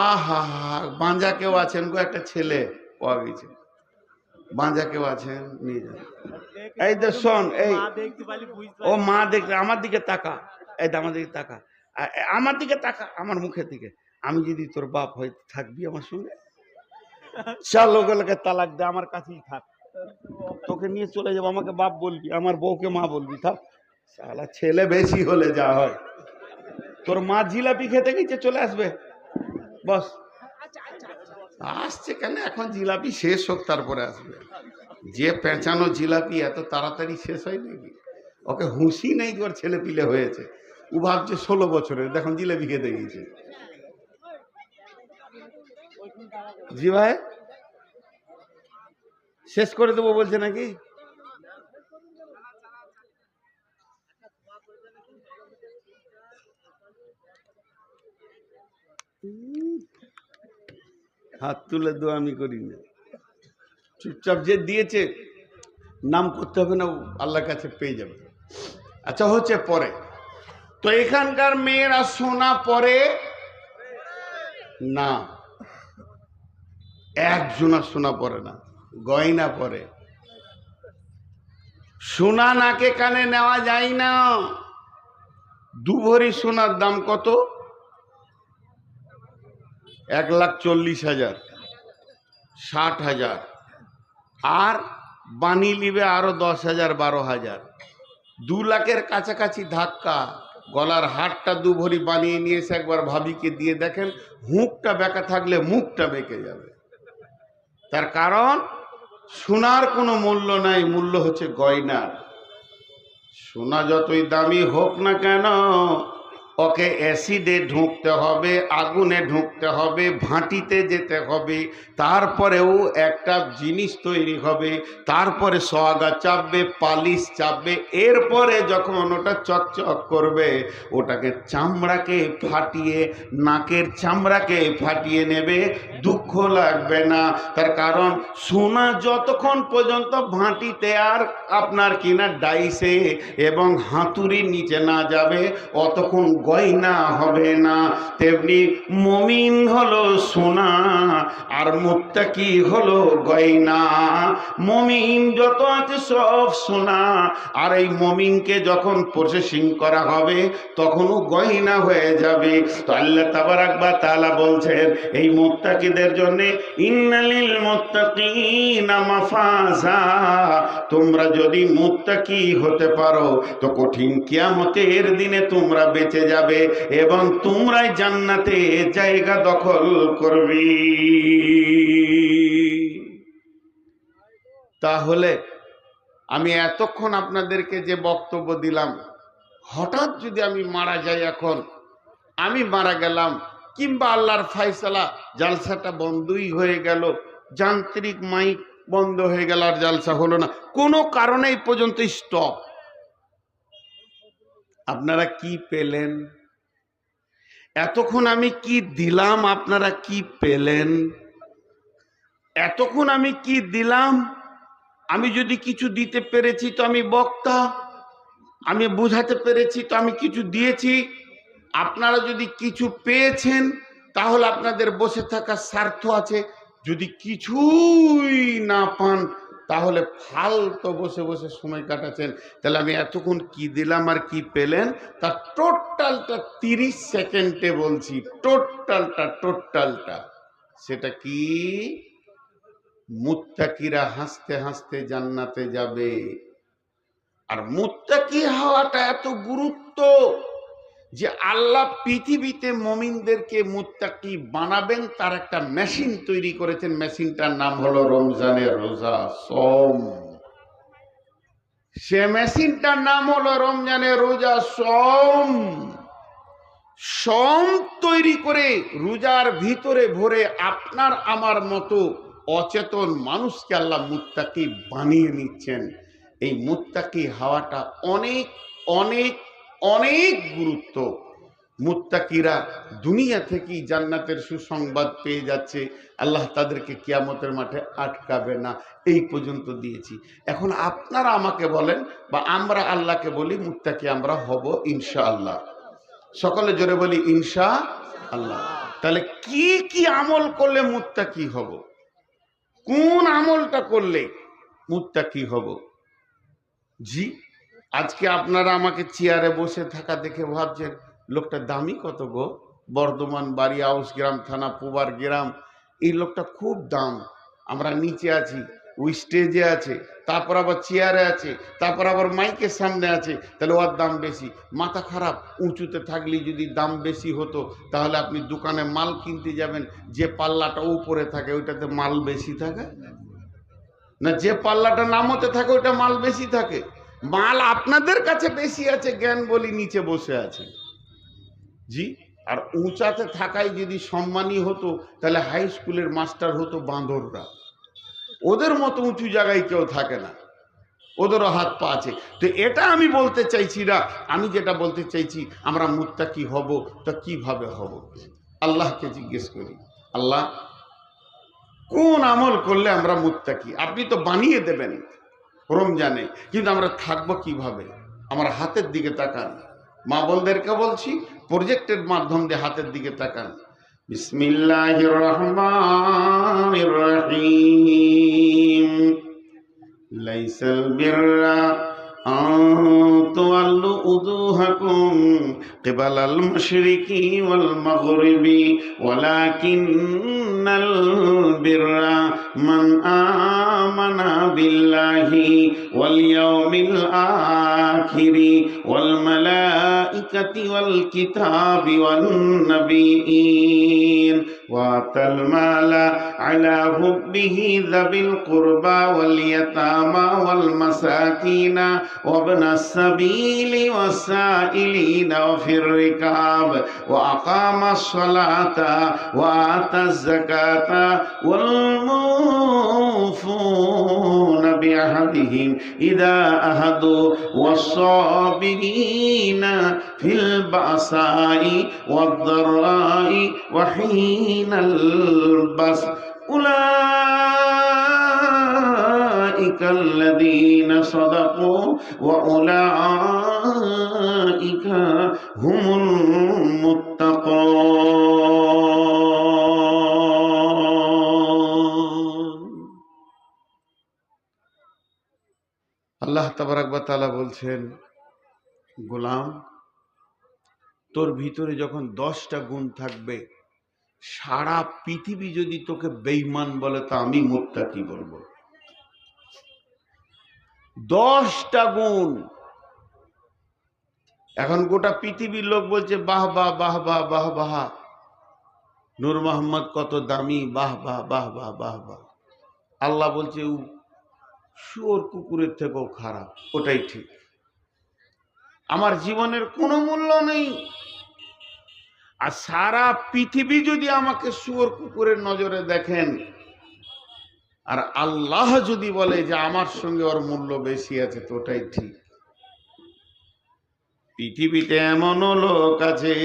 আহা, বাঁজা কেউ আছেন গো? একটা ছেলে পাওয়া গেছে, বাঁজা কেউ আছেন? নিয়ে যান। এই তো শোন, এই ও মা দেখ, আমার দিকে তাকা, এই আমার দিকে তাকা, আমার দিকে তাকা, আমার মুখের দিকে। আমি যদি তোর বাপ হয়ে থাকবি আমার সঙ্গে, চল লোকে তালাক দে, আমার কাছেই থাক, তোকে নিয়ে চলে যাবো, আমাকে বাপ বলবি, আমার বউকে মা বলবি, থাক। শালা ছেলে বেশি হলে যা হয়। তোর মা জিলাপি খেতে গেছে, চলে আসবে, বস। আসছে কেন? এখন জিলাপি শেষ হোক তারপরে আসবে। যে পেঁচানো জিলাপি এত তাড়াতাড়ি শেষ হয় নাকি? ওকে হুঁশি নেই যে ওর ছেলে পিলে হয়েছে। ও ভাবছে 16 বছরের, দেখুন জিলাপি খেতে গিয়েছে। জি ভাই, শেষ করে দেবো বলছে নাকি? হাত তুলে দোয়া আমি করি না, চুপচাপ যে দিয়েছে নাম করতে হবে না, আল্লাহর কাছে পেয়ে যাবে। আচ্ছা, হচ্ছে পরে। তো এখানকার মেয়েরা সোনা পরে না, একজনা সোনা পরে না, গয়না পরে। সোনা নাকে কানে নেওয়া যায় না। 2 ভরি সোনার দাম কত? 1,40,000, 60,000, আর বানি লিবে আরো 10,000, 12,000, 2 লাখের কাছাকাছি ধাক্কা। গলার হারটা 2 ভরি বানিয়ে নিয়ে এসে একবার ভাবিকে দিয়ে দেখেন, হুঁকটা বেঁকা থাকলে মুখটা বেঁকে যাবে। তার কারণ সোনার কোনো মূল্য নাই, মূল্য হচ্ছে গয়নার। সোনা যতই দামি হোক না কেন, ওকে অ্যাসিডে ঢুকতে হবে, আগুনে ঢুকতে হবে, ভাটিতে যেতে হবে, তারপরেও একটা জিনিস তৈরি হবে, তারপরে সোহাগা চাপবে, পালিশ চাপবে, এরপরে যখন ওটা চকচক করবে, ওটাকে চামড়াকে ফাটিয়ে, নাকের চামড়াকে ফাটিয়ে নেবে, দুঃখ লাগবে না। তার কারণ সোনা যতক্ষণ পর্যন্ত ভাটিতে আর আপনার কিনা ডাইসে এবং হাতুড়ির নিচে না যাবে, অতক্ষণ গয়না হবে না। তেমনি মুমিন হলো সোনা আর মুত্তাকি হলো গয়না। মুমিন যত আছে সব সোনা, আর এই মুমিনকে যখন প্রসেসিং করা হবে তখনও গয়না হয়ে যাবে। তো আল্লাহ তাবারাক ওয়া তাআলা বলছেন এই মুত্তাকিদের জন্য ইন্নালিল মুত্তাকিনা মাফাজা, তোমরা যদি মুত্তাকি হতে পারো তো কঠিন কিয়ামতের দিনে তোমরা বেঁচে যাবে এবং তোমরাই জান্নাতে জায়গা দখল করবে। তাহলে আমি এতক্ষণ আপনাদেরকে যে বক্তব্য দিলাম, হঠাৎ যদি আমি মারা যাই, এখন আমি মারা গেলাম কিংবা আল্লাহর ফায়সালা জালসাটা বন্ধই হয়ে গেল, যান্ত্রিক মাইক বন্ধ হয়ে গেল আর জালসা হলো না, কোনো কারণে এই পর্যন্ত স্টপ, আপনারা কি পেলেন? এতক্ষণ আমি কি দিলাম, আপনারা কি পেলেন? এতক্ষণ আমি কি দিলাম? আমি যদি কিছু দিতে পেরেছি তো আমি বক্তা, আমি বোঝাতে পেরেছি তো আমি কিছু দিয়েছি। আপনারা যদি কিছু পেয়েছেন তাহলে আপনাদের বসে থাকার স্বার্থ আছে, যদি কিছুই না পান তাহলে ফালতু বসে বসে সময় কাটাচ্ছেন। তাহলে আমি এতক্ষণ কি দিলাম আর কি পেলেন তার টোটালটা 30 সেকেন্ডে বলছি, টোটালটা সেটা কি? মুত্তাকিরা হাসতে হাসতে জান্নাতে যাবে। আর মুত্তাকি হওয়াটা এত গুরুত্ব যে আল্লাহ পৃথিবীতে মুমিনদেরকে মুত্তাকি বানাবেন তার একটা মেশিন তৈরি করেছেন। মেশিনটার নাম হলো রমজানের রোজা, সওম। সে মেশিনটার নাম হলো রমজানের রোজা, সওম। সওম তৈরি করে রোজার ভিতরে ভরে আপনার আমার মতো অচেতন মানুষকে আল্লাহ মুত্তাকি বানিয়ে নিচ্ছেন। এই মুত্তাকি হওয়াটা অনেক অনেক অনেক গুরুত্ব। মুত্তাকিরা দুনিয়া থেকেই জান্নাতের সুসংবাদ পেয়ে যাচ্ছে, আল্লাহ তাদেরকে কিয়ামতের মাঠে আটকাবে না। এই পর্যন্ত দিয়েছি। এখন আপনারা আমাকে বলেন বা আমরা আল্লাহকে বলি মুত্তাকি আমরা হব ইনশাআল্লাহ। সকলে জোরে বলি ইনশাআল্লাহ। তাহলে কি কি আমল করলে মুত্তাকি হব? কোন আমলটা করলে মুত্তাকি হব? জি, আজকে আপনারা আমাকে চেয়ারে বসে থাকা দেখে ভাবছেন লোকটা দামি কত গো, বর্ধমান বাড়ি, আউস গ্রাম থানা, পুবার গ্রাম, এই লোকটা খুব দাম। আমরা নিচে আছি, ওই স্টেজে আছে, তারপর আবার চেয়ারে আছে, তারপর আবার মাইকের সামনে আছে, তাহলে ওর দাম বেশি। মাথা খারাপ, উঁচুতে থাকলে যদি দাম বেশি হতো তাহলে আপনি দোকানে মাল কিনতে যাবেন, যে পাল্লাটা উপরে থাকে ওইটাতে মাল বেশি থাকে না, যে পাল্লাটা নামতে থাকে ওইটা মাল বেশি থাকে? মাল আপনাদের কাছে বেশি আছে, জ্ঞান বলি নিচে বসে আছে। জি, আর উঁচাতে থাকাই যদি সম্মানী হতো তাহলে হাই স্কুলের মাস্টার হতো বাঁদররা। ওদের মতো উঁচু জায়গায় কেউ থাকে না, ওদেরও হাত পা আছে। তো এটা আমি বলতে চাইছি না, আমি যেটা বলতে চাইছি আমরা মুত্তাকি হব তো কিভাবে হব? আল্লাহকে জিজ্ঞেস করি, আল্লাহ কোন আমল করলে আমরা মুত্তাকি? আপনি তো বানিয়ে দেবেন রমজানে, কিন্তু আমরা থাকবো কিভাবে? আমার হাতের দিকে তাকান, মা বোনদেরকে বলছি প্রজেক্টের মাধ্যম দিয়ে হাতের দিকে তাকান। বিসমিল্লাহির রহমানির রহিম। লাইসাল বিররা আন তুওয়াল্লু উজুহাকুম কিবালাল মাশরিকি ওয়াল মাগরিবি ওয়ালাকিন্নাল বিররা মান আমানা বিল্লাহি ওয়াল ইয়াউমিল আখিরি ওয়াল মালাইকাতি ওয়াল কিতাবি ওয়ান নাবিয়্যিন ওয়া আতাল মালা আলা হুব্বিহি যাবিল কুরবা ওয়াল ইয়াতামা ওয়াল মাসাকিনা وابن السبيل والسائلين وفي الركاب وأقام الصلاة وآتى الزكاة والموفون بعهدهم إذا عاهدوا والصابرين في البأساء والضراء وحين البأس أولئك الذين صدقوا وأولئك উলাইকা হুমুল মুত্তাকুন। আল্লাহ তাবারক ওয়া তাআলা বলছেন, গোলাম, তোর ভিতরে যখন 10টা গুণ থাকবে, সারা পৃথিবী যদি তোকে বেঈমান বলে তো আমি মুত্তাকি বলবো। 10টা গুণ। এখন গোটা পৃথিবীর লোক বলছে বাহ বাহ বাহ বাহ বাহ বাহ, নূর মোহাম্মদ কত দামি, বাহ বাহ বাহ বাহ বাহ বাহ। আল্লাহ বলছে ও শুয়োর কুকুরের থেকেও খারাপ, ওটাই ঠিক। আমার জীবনের কোনো মূল্য নেই। আর সারা পৃথিবী যদি আমাকে শুয়োর কুকুরের নজরে দেখেন, আর আল্লাহ যদি বলে যে আমার সঙ্গে ওর মূল্য বেশি আছে, তো ওটাই ঠিক। পৃথিবীতে এমনও লোক আছে,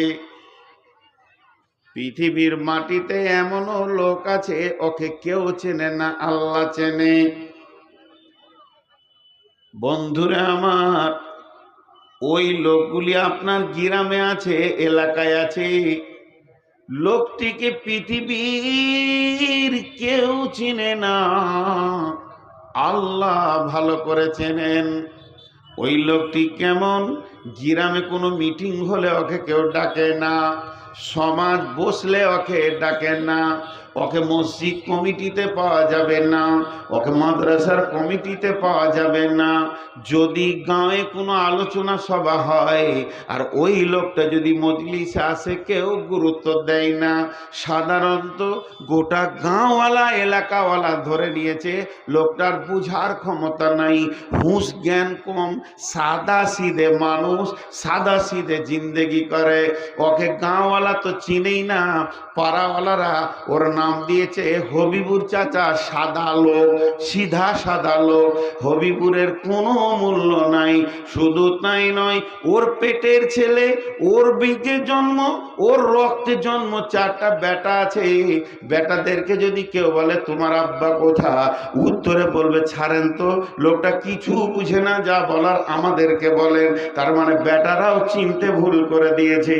পৃথিবীর মাটিতে এমনও লোক আছে, ওকে কেউ চেনে না, আল্লাহ চেনে। বন্ধুরা আমার, ওই লোকগুলি আপনার গ্রামে আছে, এলাকায় আছে। লোকটিকে পৃথিবীর কেউ চিনে না, আল্লাহ ভালো করে চেনেন। ওই লোকটি কেমন? গ্রামে কোনো মিটিং হলে ওকে কেউ ডাকে না, সমাজ বসলে ওকে ডাকে না, ওকে মসজিদ কমিটিতে পাওয়া যাবে না, ওকে মাদ্রাসার কমিটিতে পাওয়া যাবে না। যদি গাঁয়ে কোনো আলোচনা সভা হয় আর ওই লোকটা যদি মজলিসে আসে, কেউ গুরুত্ব দেয় না। সাধারণত গোটা গাঁওয়ালা এলাকাওয়ালা ধরে নিয়েছে লোকটার বুঝার ক্ষমতা নাই, হুঁশ জ্ঞান কম, সাদা সিধে মানুষ, সাদা সিধে জিন্দেগি করে। ওকে গাঁওয়ালা তো চিনেই না, পাড়াওয়ালারা ওর নাম দিয়েছে হবিবুর চাচা, সাদা লোক, সিধা সাদা লোক। হবিবুরের কোনো মূল্য নাই। শুধু তাই নয়, ওর পেটের ছেলে, ওর বীজে জন্ম, ওর রক্তে জন্ম, 4টা বেটা আছে। বেটাদেরকে যদি কেউ বলে তোমার আব্বা কোথা, উত্তরে বলবে ছাড়েন তো, লোকটা কিছু বুঝে না, যা বলার আমাদেরকে বলেন। তার মানে বেটারাও চিনতে ভুল করে দিয়েছে।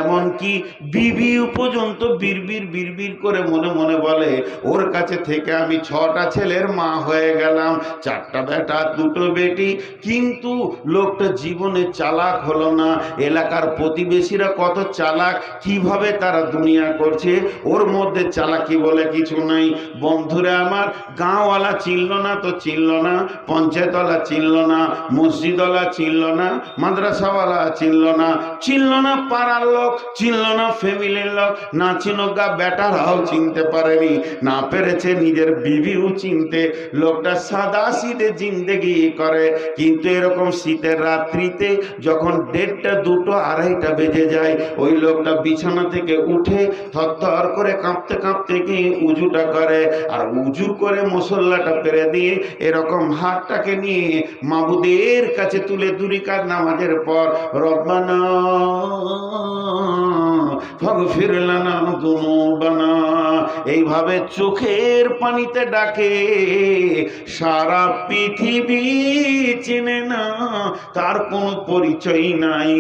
এমনকি বিবি পর্যন্ত বিড়বিড় বিড়বিড় করে মনে মনে বলে ওর কাছে থেকে আমি 6টা ছেলের মা হয়ে গেলাম, 4টা বেটা 2টো বেটি। কিন্তু লোকটা জীবনে চালাক হলো না। এলাকার প্রতিবেশীরা কত চালাক, কিভাবে তারা দুনিয়া করছে, ওর মধ্যে চালাকি বলে কিছু নাই। বন্ধুরা আমার, গাঁওয়ালা চিনল না তো চিনল না, পঞ্চায়েতওয়ালা চিনল না, মসজিদওয়ালা চিনল না, মাদ্রাসাওয়ালা চিনল না, চিনল না পাড়ার লোক, চিনল না ফ্যামিলির লোক, না চিনগা বেটারাও চিনতে পারেনি, না পেরেছে নিজের বিবিও চিনতে। লোকটা সাদা সিধে জিন্দেগি করে। কিন্তু এরকম শীতের রাত্রিতে যখন 1:30, 2টো, 2:30 বেজে যায়, ওই লোকটা বিছানা থেকে উঠে থরথর করে কাঁপতে কাঁপতে গিয়ে উজুটা করে। আর উজু করে মুসল্লাটা পেরে দিয়ে এরকম হাতটাকে নিয়ে মাবুদের কাছে তুলে 2 রাকাত নামাজের পর রব্বানা ফাগফির লানা যুনুবানা, এইভাবে চোখের পানিতে ডাকে। সারা পৃথিবী চিনে না, তার কোনো পরিচয় নাই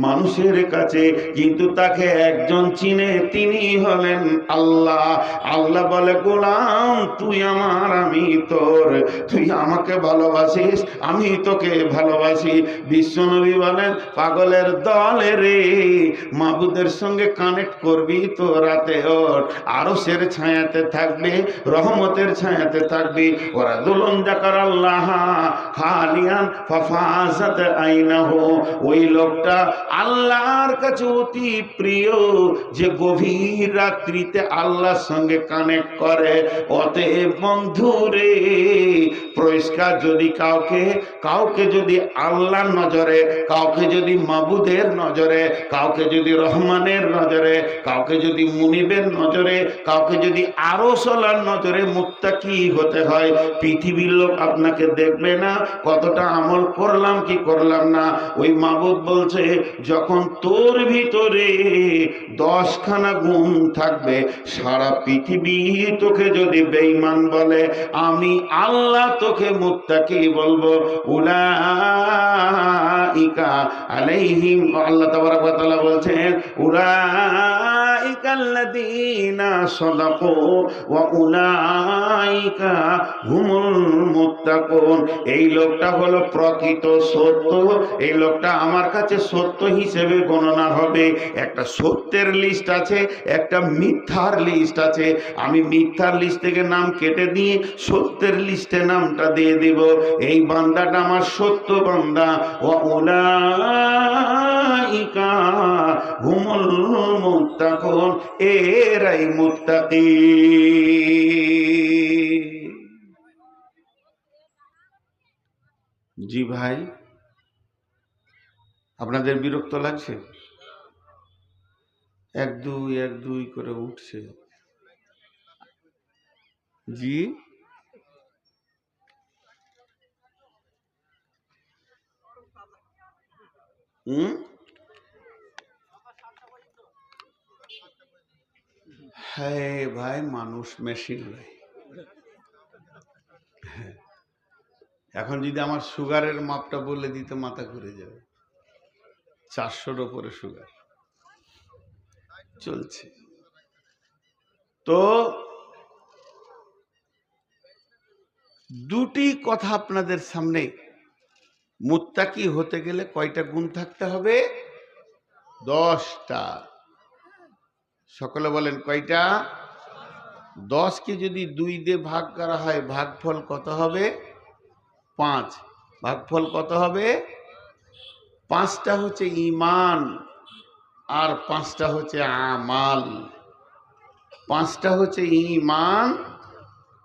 মানুষের কাছে, কিন্তু তাকে একজন চিনে, তিনি হলেন আল্লাহ। আল্লাহ বলে গোলাম, তুই আমার, আমি তোর, তুই আমাকে ভালোবাসিস, আমি তোকে ভালোবাসি। বিশ্বনবী বলেন পাগলের দলে রে, মাবুদের সঙ্গে কানেক্ট করবি তো রাতে ওর আরশের ছায়াতে থাকবে, রহমতের ছায়াতে থাকবি। ওরা দুলন জাকার আল্লাহ খালিয়ান ফাফাজাত আইনাহু, ওই লোকটা আল্লাহর কাছে অতি প্রিয়, যে গভীর রাত্রিতে আল্লাহর সঙ্গে কানেক্ট করে। অতএব বন্ধুরে, পরিষ্কার, যদি কাউকে যদি আল্লাহর নজরে, কাউকে যদি মাবুদের নজরে, কাউকে যদি রহমানের নজরে, কাউকে যদি মুনিবের নজরে, কাউকে আমাকে যদি আরো চলার নজরে মুত্তাকি হতে হয়, পৃথিবীর লোক আপনাকে দেখবে না কতটা আমল করলাম কি করলাম না। ওই মাবুদ বলছে যখন তোর ভিতরে 10খানা গুণ থাকবে, সারা পৃথিবী তোকে যদি বেঈমান বলে, আমি আল্লাহ তোকে মুত্তাকি বলবো। উলাইকা আলাইহিম, আল্লাহ তাবারক ওয়া তাআলা বলছেন উলাইকা আল্লাযীনা সাদাকু ওয়া উলাইকা হুমুল মুত্তাকুন। এই লোকটা হলো প্রকৃত সত্য, এই লোকটা আমার কাছে সত্য হিসেবে গণনা হবে। একটা সত্যের লিস্ট আছে, একটা মিথ্যার লিস্ট আছে। আমি মিথ্যার লিস্ট থেকে নাম কেটে দিয়ে সত্যের লিস্টে নামটা দিয়ে দিব। এই বান্দাটা আমার সত্য বান্দা। ওয়া উলাইকা হুমুল মুত্তাকুন, এরাই মুত্তাকি। জি ভাই, আপনাদের বিরক্ত লাগছে? এক দুই করে উঠছে। জি, হ্যাঁ ভাই, মানুষ মেশিন নয়। এখন যদি আমার সুগারের মাপটা বলে দিতে মাথা ঘুরে যাবে। 400-র উপরে সুগার চলছে। তো দুটি কথা আপনাদের সামনে, মুত্তাকি হতে গেলে কয়টা গুণ থাকতে হবে? 10টা। সকলে বলেন কয়টা? 10কে যদি 2 দিয়ে ভাগ করা হয়, ভাগফল কত হবে? 5। ভাগফল কত হবে? 5টা হচ্ছে ঈমান আর 5টা হচ্ছে আমাল। 5টা হচ্ছে ঈমান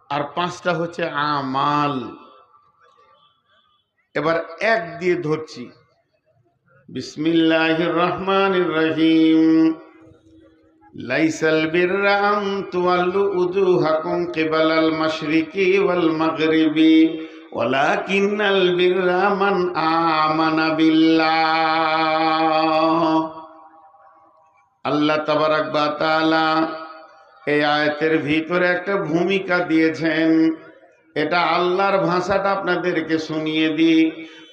আর 5টা হচ্ছে আমাল। এবার 1 দিয়ে ধরছি। বিসমিল্লাহির রহমানির রহিম। লাইসাল বিররা আন তুওয়াল্লু উজুহাকুম কিবালাল মাশরিকি ওয়াল মাগরিবি ওয়ালাকিন্নাল বিররা মান আমানা বিল্লাহ। আল্লাহ তাবারক ওয়া তাআলা এই আয়াতের ভিতরে একটা ভূমিকা দিয়েছেন। এটা আল্লাহর ভাষাটা আপনাদেরকে শুনিয়ে দিই।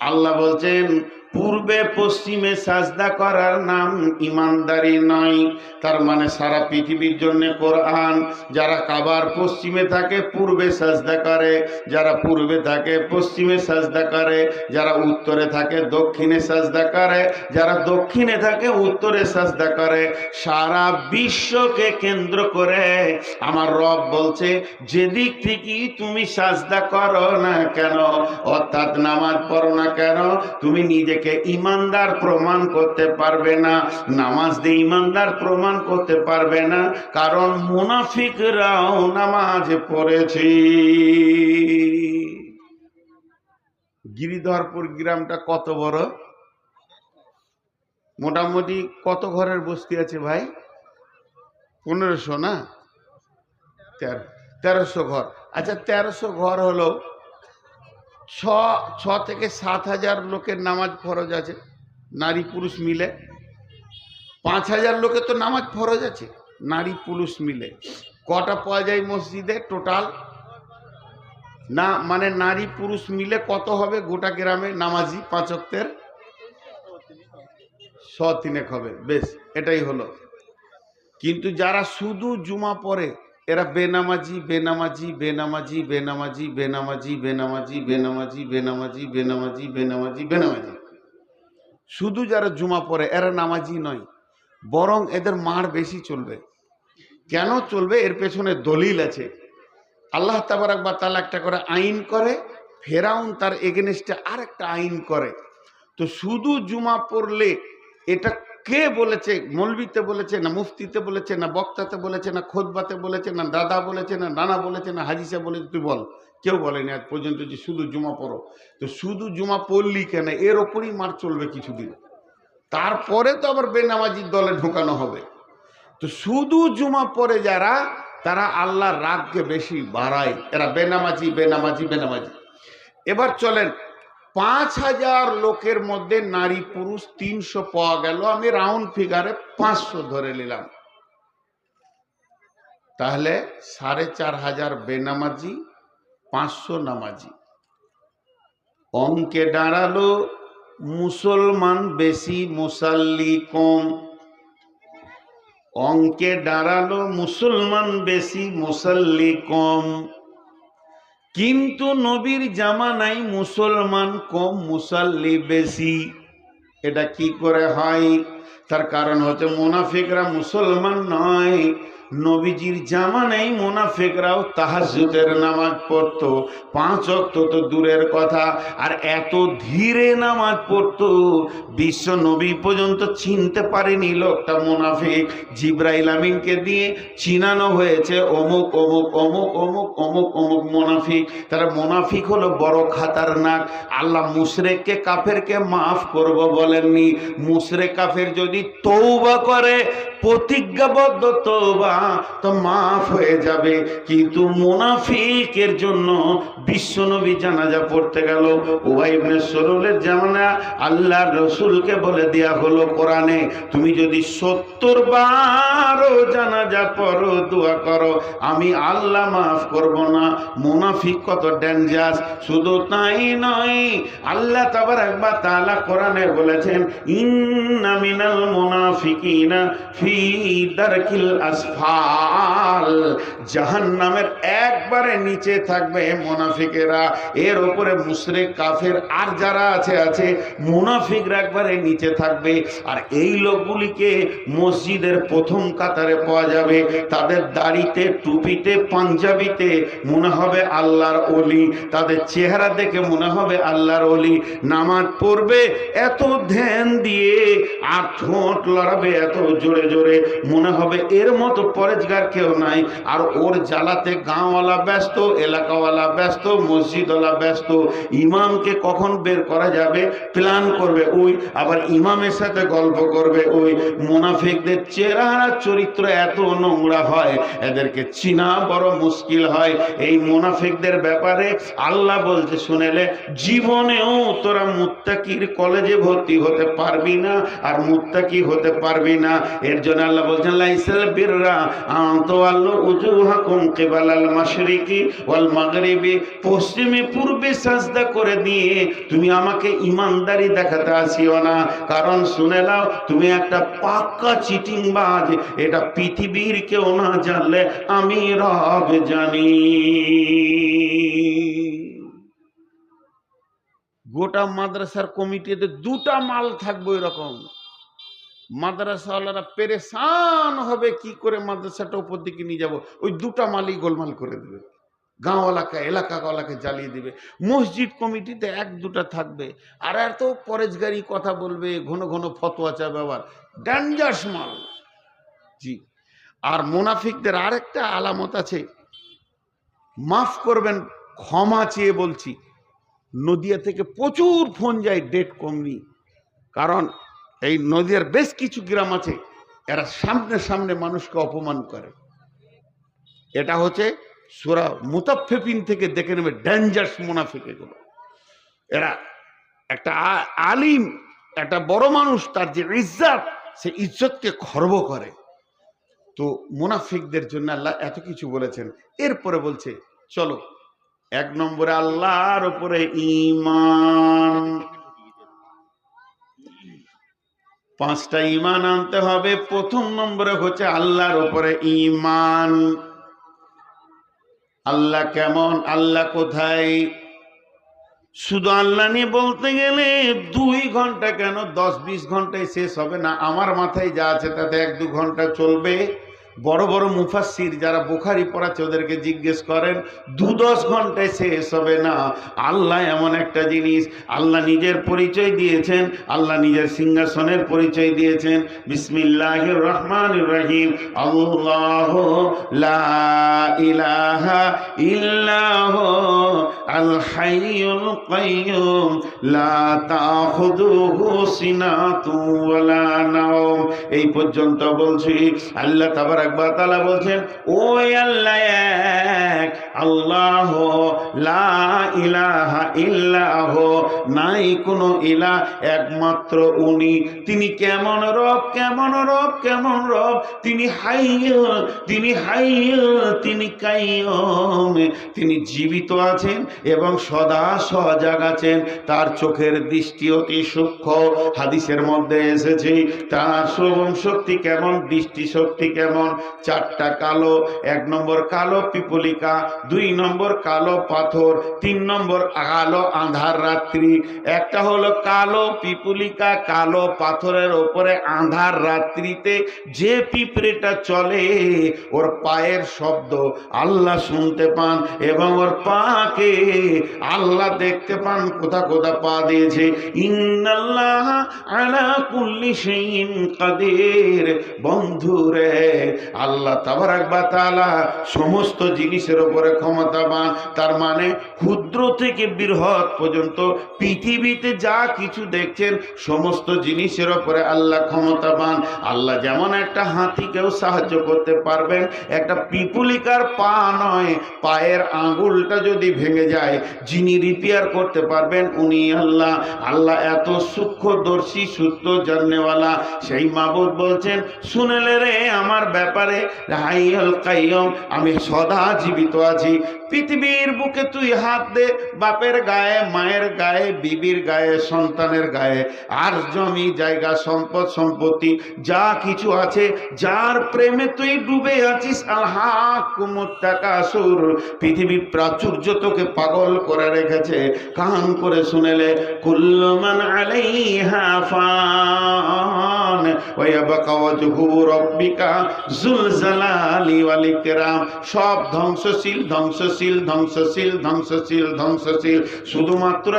আল্লাহ বলছেন পূর্বে পশ্চিমে সাজদা করার নাম ইমানদারি নয়। তার মানে সারা পৃথিবীর জন্য কোরআন, যারা কাবার পশ্চিমে থাকে পূর্বে সাজদা করে, যারা পূর্বে থাকে পশ্চিমে সাজদা করে, যারা উত্তরে থাকে দক্ষিণে সাজদা করে, যারা দক্ষিণে থাকে উত্তরে সাজদা করে। সারা বিশ্বকে কেন্দ্র করে আমার রব বলছে যেদিক থেকে তুমি সাজদা করো না কেন, অর্থাৎ নামাজ পড়ো না কেন, তুমি নিজেকে ইমানদার প্রমাণ করতে পারবে না। নামাজ দিয়ে ইমানদার প্রমাণ করতে পারবে না, কারণ মুনাফিকরাও নামাজ পড়েছে। গিরিধরপুর গ্রামটা কত বড়? মোটামুটি কত ঘরের বস্তি আছে ভাই? 1500 না? 1300 ঘর। আচ্ছা, 1300 ঘর হলো 6 থেকে 7,000 লোকের নামাজ ফরজ আছে, নারী পুরুষ মিলে। 5,000 লোকের তো নামাজ ফরজ আছে নারী পুরুষ মিলে। কটা পাওয়া যায় মসজিদে টোটাল? না মানে নারী পুরুষ মিলে কত হবে গোটা গ্রামে নামাজি 5 ওয়াক্তের? 103 হবে। বেশ, এটাই হলো। কিন্তু যারা শুধু জুমা পড়ে এরা বেনামাজি বেনামাজি বেনামাজি বেনামাজি বেনামাজি বেনামাজি বেনামাজি বেনামাজি বেনামাজি বেনামাজি বেনামাজি। শুধু যারা জুমা পড়ে এরা নামাজি নয়, বরং এদের মার বেশি চলবে। কেন চলবে? এর পেছনে দলিল আছে। আল্লাহ তাবারক ওয়া তাআলা একটা করে আইন করে, ফেরাউন তার এগেনস্টে আর একটা আইন করে। তো শুধু জুমা পড়লে, এটা কে বলেছে? মৌলবিতে বলেছে না মুফতিতে বলেছে না বক্তাতে বলেছে না খুতবাতে বলেছে না দাদা বলেছে না নানা বলেছে না হাদিসে বলেছে? তুই বল। কেউ বলেনি আজ পর্যন্ত যে শুধু জুমা পড়ো। তো শুধু জুমা পড়লি কেন? এর ওপরই মার চলবে কিছুদিন, তারপরে তো আবার বেনামাজির দলে ঢোকানো হবে। তো শুধু জুমা পড়ে যারা, তারা আল্লাহর রাগকে বেশি বাড়ায়, এরা বেনামাজি বেনামাজি বেনামাজি। এবার চলেন ৫,০০০ লোকের মধ্যে নারী পুরুষ ৩০০ পাওয়া গেল, আমি রাউন্ড ফিগারে ৫০০ ধরে নিলাম, তাহলে ৪,৫০০ বেনামাজি ৫০০ নামাজি। অঙ্কে দাঁড়ালো মুসলমান বেশি মুসাল্লি কম, অঙ্কে দাঁড়ালো মুসলমান বেশি মুসাল্লি কম, কিন্তু নবীর জামানায় মুসলমান কম মুসাল্লি বেশি। এটা কি করে হয়? তার কারণ হচ্ছে মুনাফিকরা মুসলমান নয়। নবীজির জামানায় মুনাফিকরাও তাহাজ্জুদের নামাজ পড়তো, 5 ওয়াক্ত তো দূরের কথা, আর এত ধীরে নামাজ পড়তো বিশ্ব নবী পর্যন্ত চিনতে পারেনি লোকটা মুনাফিক। জিবরাইল আমিনকে দিয়ে চিনানো হয়েছে অমুক অমুক অমুক অমুক অমুক অমুক মুনাফিক। তারা মুনাফিক হলো বড় খাতারনাক। আল্লাহ মুশরিককে কাফেরকে মাফ করব বলেননি। মুশরিক কাফের যদি তওবা করে, প্রতিজ্ঞাবদ্ধ তওবা, তো মাফ হয়ে যাবে, কিন্তু মুনাফিকের জন্য বিশ্বনবী জানাজা পড়তে গেল। উবাই ইবনে সলুলের জামানা আল্লাহর রাসূলকে বলে দেয়া হলো কোরআনে, তুমি যদি ৭০ বারও জানাজা পড়ো, দোয়া করো, আমি আল্লাহ মাফ করব না। মুনাফিক কত ডেঞ্জার! শুধু তাই নয়, আল্লাহ তাবারাক ওয়া তাআলা কোরআনে বলেছেন, ইন্না মিনাল মুনাফিকিনা ফি দারকিল আসফাল, জাহান্নামের একবারে নিচে থাকবে মুনাফিকেরা। এর উপরে মুশরিক কাফের আর যারা আছে মুনাফিকরা একবারে নিচে থাকবে। আর এই লোকগুলিকে মসজিদের প্রথম কাতারে পাওয়া যাবে। তাদের দাড়িতে, টুপিতে, পাঞ্জাবিতে মনে হবে আল্লাহর ওলি, তাদের চেহারা দেখে মনে হবে আল্লাহর ওলি। নামাজ পড়বে এত ধ্যান দিয়ে, আর ঠোঁট লড়াবে এত জোরে জোরে, মনে হবে এর মতো পরেজগার কেউ নাই। আর ওর জ্বালাতে গাঁওয়ালা ব্যস্ত, এলাকাওয়ালা ব্যস্ত, মসজিদওয়ালা ব্যস্ত। ইমামকে কখন বের করা যাবে প্ল্যান করবে ওই, আবার ইমামের সাথে গল্প করবে ওই। মুনাফিকদের চেহারা চরিত্র এত নোংরা হয়, এদেরকে চিনা বড় মুশকিল হয়। এই মুনাফিকদের ব্যাপারে আল্লাহ বলতে শুনেলে, জীবনেও তোরা মুত্তাকির কলেজে ভর্তি হতে পারবি না, আর মুত্তাকি হতে পারবি না। এর জন্য আল্লাহ বলছেন, লাইসাল বিররা আন তুওয়াল্লু উজুহাকুম কিবালাল মাশরিকি ওয়াল মাগরিবি, পশ্চিমে পূর্বে সাজদা করে দিয়ে তুমি আমাকে ইমানদারি দেখাতে আসিও না। কারণ শুনে নাও, তুমি একটা পাক্কা চিটিংবাজ। এটা পৃথিবীর কেউ না জানলে আমি রব জানি। গোটা মাদ্রাসার কমিটিতে 2টা মাল থাকবে এরকম। মাদ্রাসাওয়ালারা পেরেশান হবে, কি করে মাদ্রাসাটা উপর দিকে নিয়ে যাব। ওই 2টা মালই গোলমাল করে দেবে, গাঁওয়ালাকে এলাকাওয়ালাকে জ্বালিয়ে দিবে। মসজিদ কমিটিতে 1-2টা থাকবে, আর এত পরেজগারি কথা বলবে, ঘন ঘন ফতোয়া চাবে, আবার ডেঞ্জারাস মাল। জি। আর মুনাফিকদের আরেকটা আলামত আছে, মাফ করবেন, ক্ষমা চেয়ে বলছি, নদিয়া থেকে প্রচুর ফোন যায়, ডেট কমনি। কারণ এই নদিয়ার বেশ কিছু গ্রাম আছে, এরা সামনে সামনে মানুষকে অপমান করে। এটা হচ্ছে সূরা মুতাফফিফিন থেকে দেখে নেবে, ডেঞ্জারাস মুনাফিক এগুলো। এরা একটা আলিম, একটা বড় মানুষ, তার যে ইজ্জত, সে ইজ্জতকে খর্ব করে। তো মুনাফিকদের জন্য আল্লাহ এত কিছু বলেছেন। এরপরে বলছে, চলো 1 নম্বরে আল্লাহর উপরে ঈমান। 5টা ঈমান আনতে হবে। প্রথম নম্বরে হচ্ছে আল্লাহর উপরে ঈমান। আল্লাহ কেমন, আল্লাহ কোথায়? শুধু আল্লাহ নিয়ে বলতে গেলে 2 ঘন্টা কেন 10-20 ঘন্টায় শেষ হবে না। আমার মাথায় যা আছে তাতে 1-2 ঘন্টা চলবে। বড় বড় মুফাসসির যারা বুখারী পড়াচ্ছে ওদেরকে জিজ্ঞেস করেন, 2-10 ঘন্টায় শেষ হবে না। আল্লাহ এমন একটা জিনিস, আল্লাহ নিজের পরিচয় দিয়েছেন, আল্লাহ নিজের সিংহাসনের পরিচয় দিয়েছেন। বিসমিল্লাহির রহমানির রহিম, আল্লাহু লা ইলাহা ইল্লাহু আল হাইয়ুল কাইয়্যুম লা তাখুযুহু সিনাতুন ওয়ালা নাওম। এই পর্যন্ত বলছি। আল্লাহ তাবারক ওয়া তাআলা বলছেন, ও আল্লাহ এক, আল্লাহ লা ইলাহা ইল্লাহ, নাই কোনো ইলাহ, একমাত্র উনি। তিনি কেমন রব, কেমন রব, কেমন রব? তিনি হাইয়্যু, তিনি হাইয়্যু, তিনি কাইয়্যুম, তিনি জীবিত আছেন এবং সদা সজাগ আছেন। তার চোখের দৃষ্টি অতি সূক্ষ্ম। হাদিসের মধ্যে এসেছে তার শ্রবণ শক্তি কেমন, দৃষ্টি শক্তি কেমন। চারটা কালো, এক নম্বর কালো পিপলিকা, দুই নম্বর কালো পাথর, তিন নম্বর কালো আঁধার রাত্রি। একটা হলো কালো পিপলিকা, কালো পাথরের ওপরে আঁধার রাত্রিতে যে পিঁপড়েটা চলে ওর পায়ের শব্দ আল্লাহ শুনতে পান এবং ওর পাকে আল্লাহ দেখতে পান কোথা কোথা পা দিয়েছে। ইন্নাল্লাহ আলা কুল্লি শাইইন কাদির। বন্ধুরে, আল্লাহ তাবারক ওয়া তাআলা সমস্ত জিনিসের উপরে ক্ষমতাবান। তার মানে ক্ষুদ্র থেকে বৃহৎ পর্যন্ত পৃথিবীতে যা কিছু দেখছেন সমস্ত জিনিসের উপরে আল্লাহ ক্ষমতাবান। আল্লাহ যেমন একটা হাতিকেও সাহায্য করতে পারবেন, একটা পিপুলিকার পা নয়, পায়ের আঙ্গুলটা যদি ভেঙে যায় যিনি রিপেয়ার করতে পারবেন উনি আল্লাহ। আল্লাহ এত সূক্ষ্মদর্শী, সূত্র জাননেওয়ালা। সেই মাবুদ বলছেন, শুনেলে রে আমার ব্যাপারে, হাইয়ুল কাইয়ুম, আমি সদা জীবিত আছি। পৃথিবীর বুকে তুই হাত দে, বাপের গায়ে, মায়ের গায়ে, বিবির গায়ে, সন্তানের গায়ে, আর জমি জায়গা সম্পদ সম্পত্তি যা কিছু আছে, যার প্রেমে তুই ডুবে আছিস, আলহাকুমুত তাকাসুর, পৃথিবীর প্রাচুর্য তোকে পাগল করে রেখেছে। কান করে শুনেলে, কুল্লু মান আলাইহা ফান ওয়া ইয়াবকা ওয়াজহু রাব্বিকা যুল জালালি ওয়াল ইকরাম। সব ধ্বংসশীল, ধ্বংসশীল, ধ্বংসশীল, ধ্বংসশীল, ধ্বংসশীল। শুধুমাত্র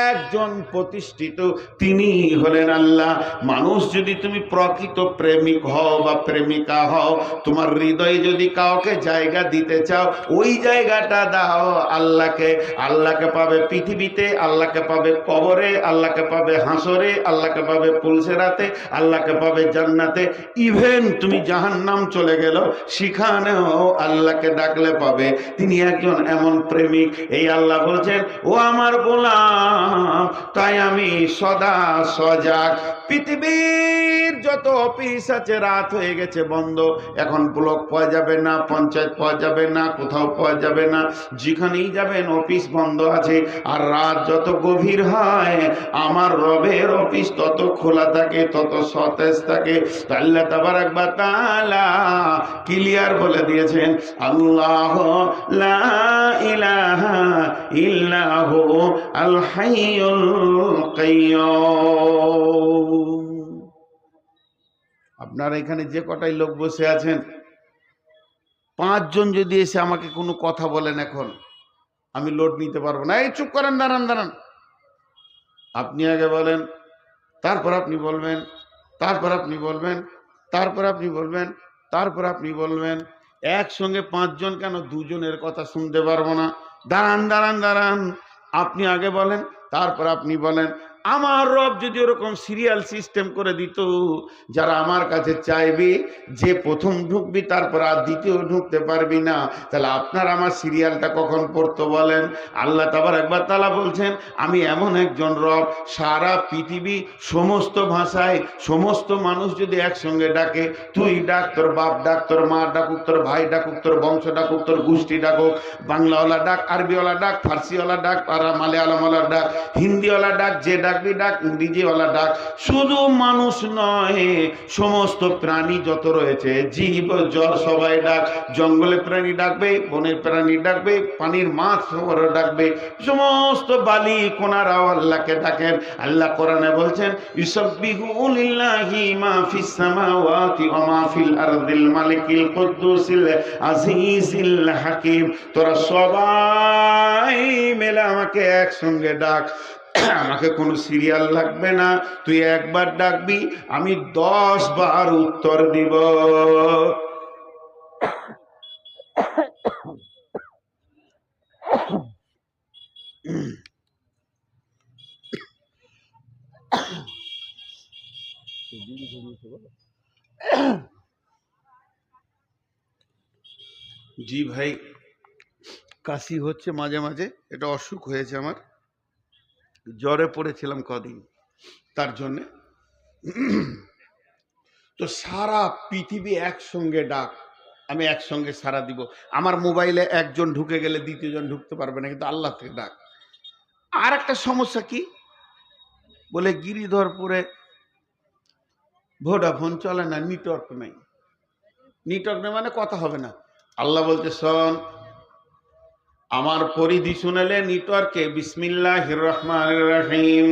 একজন প্রতিষ্ঠিত, তিনি হলেন আল্লাহ। মানুষ যদি তুমি প্রকৃত প্রেমিক হও বা প্রেমিকা হও, তোমার হৃদয়ে যদি কাউকে জায়গা দিতে চাও, ওই জায়গাটা দাও আল্লাহকে। আল্লাহকে পাবে পৃথিবীতে, আল্লাহকে পাবে কবরে, আল্লাহকে পাবে হাসরে, আল্লাহকে পাবে পুলসেরাতে, আল্লাহকে পাবে জান্নাতে। ইভেন তুমি জাহান্নাম চলে গেল, সেখানেও আল্লাহকে ডাকলে পাবে। তিনি একজন এমন প্রেমিক। এই আল্লাহ বলছেন, ও আমার গোলাম, তাই আমি সদা সজাগ। পৃথিবীর যত অফিস আছে রাত হয়ে গেছে বন্ধ। এখন ব্লক পাওয়া যাবে না, পঞ্চায়েত পাওয়া যাবে না, কোথাও পাওয়া যাবে না। যেখানেই যাবেন অফিস বন্ধ আছে। আর রাত যত গভীর হয় আমার রবের অফিস তত খোলা থাকে, তত সতেজ থাকে। আল্লাহ তাবারক ওয়া তাআলা ক্লিয়ার বলে দিয়েছেন, আল্লাহ লা ইলাহা ইল্লাহু আল হাইয়ুল কাইয়্যুম। আপনারা এখানে যে কটাই লোক বসে আছেন, পাঁচজন যদি এসে আমাকে কোনো কথা বলেন, এখন আমি লোড নিতে পারবো না। এই চুপ করেন, দাঁড়ান দাঁড়ান। আপনি আগে বলেন, তারপর আপনি বলবেন, তারপর আপনি বলবেন, তারপর আপনি বলবেন, তারপর আপনি বলবেন। একসঙ্গে পাঁচজন কেন, দুজনের কথা শুনতে পারবো না। দাঁড়ান দাঁড়ান দাঁড়ান, আপনি আগে বলেন, তারপর আপনি বলেন। আমার রব যদি ওরকম সিরিয়াল সিস্টেম করে দিত, যারা আমার কাছে চাইবে যে প্রথম ঢুকবি তারপর আর দ্বিতীয় ঢুকতে পারবি না, তাহলে আপনার আমার সিরিয়ালটা কখন পড়তো বলেন? আল্লাহ তাবারক ওয়া তাআলা বলছেন, আমি এমন একজন রব, সারা পৃথিবী সমস্ত ভাষায় সমস্ত মানুষ যদি একসঙ্গে ডাকে, তুই ডাক, তোর বাপ ডাক, তোর মা ডাকুক, তোর ভাই ডাকুক, তোর বংশ ডাকুক, তোর গোষ্ঠী ডাকুক, বাংলাওয়ালা ডাক, আরবিওয়ালা ডাক, ফার্সিওয়ালা ডাক, মালয়ালমওয়ালা ডাক, হিন্দিওয়ালা ডাক, যে ডাকবি ডাক, ইংরেজিওয়ালা ডাক। শুধু মানুষ নয়, সমস্ত প্রাণী যত রয়েছে, জীব জল সবাই ডাক। জঙ্গলের প্রাণী ডাকবে, বনের প্রাণী ডাকবে, পানির মাছ ডাকবে, সমস্ত বালি কোনারাও আল্লাহকে ডাকেন। আল্লাহ কোরআনে বলছেন, ইউসাব্বিহু লিল্লাহি মা ফিস সামাওয়াতি ওয়া মা ফিল আরদিল মালিকিল কুদ্দুসিল আজিজিল হাকিম। তোরা সবাই মিলে আমাকে একসঙ্গে ডাক। আমাকে কোনো সিরিয়াল লাগবে না, তুই একবার ডাকবি, আমি 10 বার উত্তর দিব। জি ভাই, কাশি হচ্ছে মাঝে মাঝে, এটা অসুখ হয়েছে আমার, জ্বরে পড়েছিলাম কদিন, তার জন্যে। তো সারা পৃথিবী একসঙ্গে ডাক, আমি একসঙ্গে সারা দিব। আমার মোবাইলে একজন ঢুকে গেলে দ্বিতীয়জন ঢুকতে পারবে না, কিন্তু আল্লাহ থেকে ডাক। আর একটা সমস্যা কি বলে, গিরিধরপুরে ভোডাফোন চলে না, নেটওয়ার্ক নেই। নেটওয়ার্ক নেই মানে কথা হবে না। আল্লাহ বলতে, শোন, আমার পরিধি শুনেলে নেটওয়ার্কে, বিসমিল্লাহির রহমানির রহিম,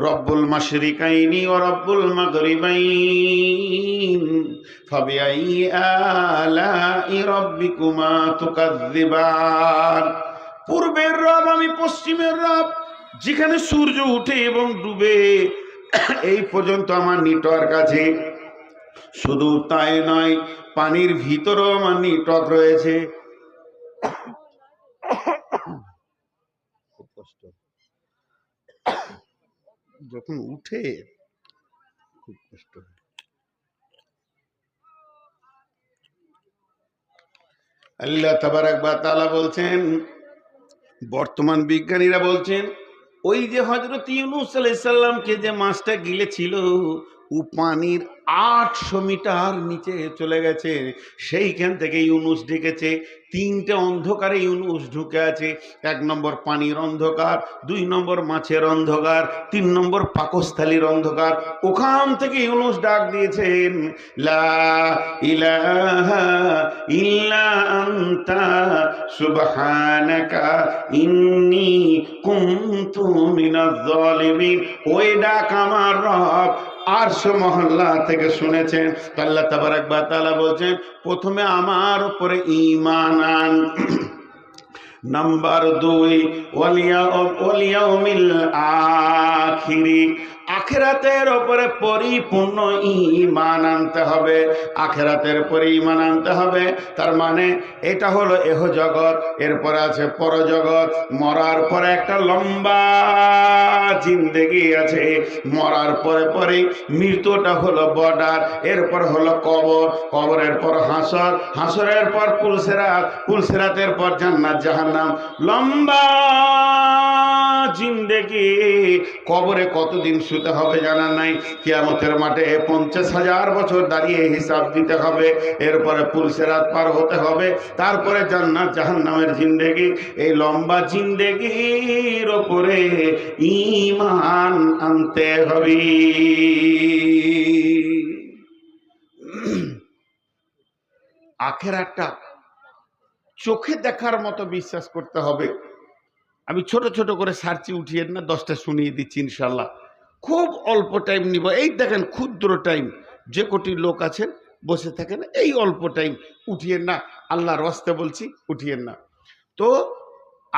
রব্বুল মাশরিকাইনি ও রব্বুল মাগরিবাইন ফাবিআই আলাই রাব্বিকুমা তুকাজ্জিবান। পূর্বের রব আমি, পশ্চিমের রব, যেখানে সূর্য উঠে এবং ডুবে এই পর্যন্ত আমার নেটওয়ার্ক আছে। শুধু তাই নয়, পানির ভিতরেও আমার নেটওয়ার্ক রয়েছে। খুব কষ্ট যখন উঠে, খুব কষ্ট। আল্লাহ তাবারাক ওয়া তাআলা বলছেন, বর্তমান বিজ্ঞানীরা বলছেন, ওই যে হযরত ইউনূস আলাইহিস সালামকে যে মাছটা গিলেছিল, ও পানির 800 মিটার নিচে চলে গেছে। সেইখান থেকে ইউনূস ঢেকেছে। 3টে অন্ধকারে ইউনূস ঢুকে আছে। 1 নম্বর পানির অন্ধকার, 2 নম্বর মাছের অন্ধকার, 3 নম্বর পাকস্থলীর অন্ধকার। ওখান থেকে ইউনূস ডাক দিয়েছেন, লা ইলাহা ইল্লা আনতা সুবহানাকা ইন্নী কুনতু মিনাজ জালিমিন। ওই ডাক আমার রব আরশ মহল্লা থেকে শুনেছেন। আল্লাহ তাবারাক ওয়া তাআলা বলছেন, প্রথমে আমার উপরে ঈমান আন। নাম্বার 2, ওয়ালিয়াউমিল আখিরি, আখিরাতের উপরে পরিপূর্ণ ঈমান আনতে হবে। আখিরাতের উপরে ঈমান আনতে হবে, তার মানে এটা হলো এহ জগৎ, এরপরে আছে পরজগৎ। মরার পরে একটা লম্বা জিন্দেগি আছে। মরার পরে পরে মৃত্যুটা হলো বর্ডার, এরপর হলো কবর, কবরের পর হাসর, হাসরের পর পুলসিরাত, পুলসিরাতের পর জান্নাত জাহান্নাম। লম্বা জিন্দেগি। কবরে কতদিন শুতে হবে জানা নাই। কিয়ামতের মাঠে 50,000 বছর দাঁড়িয়ে হিসাব দিতে হবে। এরপরে পুলসিরাত পার হতে হবে, তারপরে জান্নাত জাহান্নামের জিন্দেগি। এই লম্বা জিন্দেগির ওপরে ঈমান আনতে হবে। আখিরাতটা চোখে দেখার মতো বিশ্বাস করতে হবে। আমি ছোট ছোট করে সার্চে উঠিয়ে না, 10টা শুনিয়ে দিচ্ছি ইনশাল্লাহ। খুব অল্প টাইম নিব। এই দেখেন, ক্ষুদ্র টাইম, যে কোটি লোক আছেন বসে থাকেন, এই অল্প টাইম উঠিয়েন না, আল্লাহর ওয়াস্তে বলছি, উঠিয়েন না। তো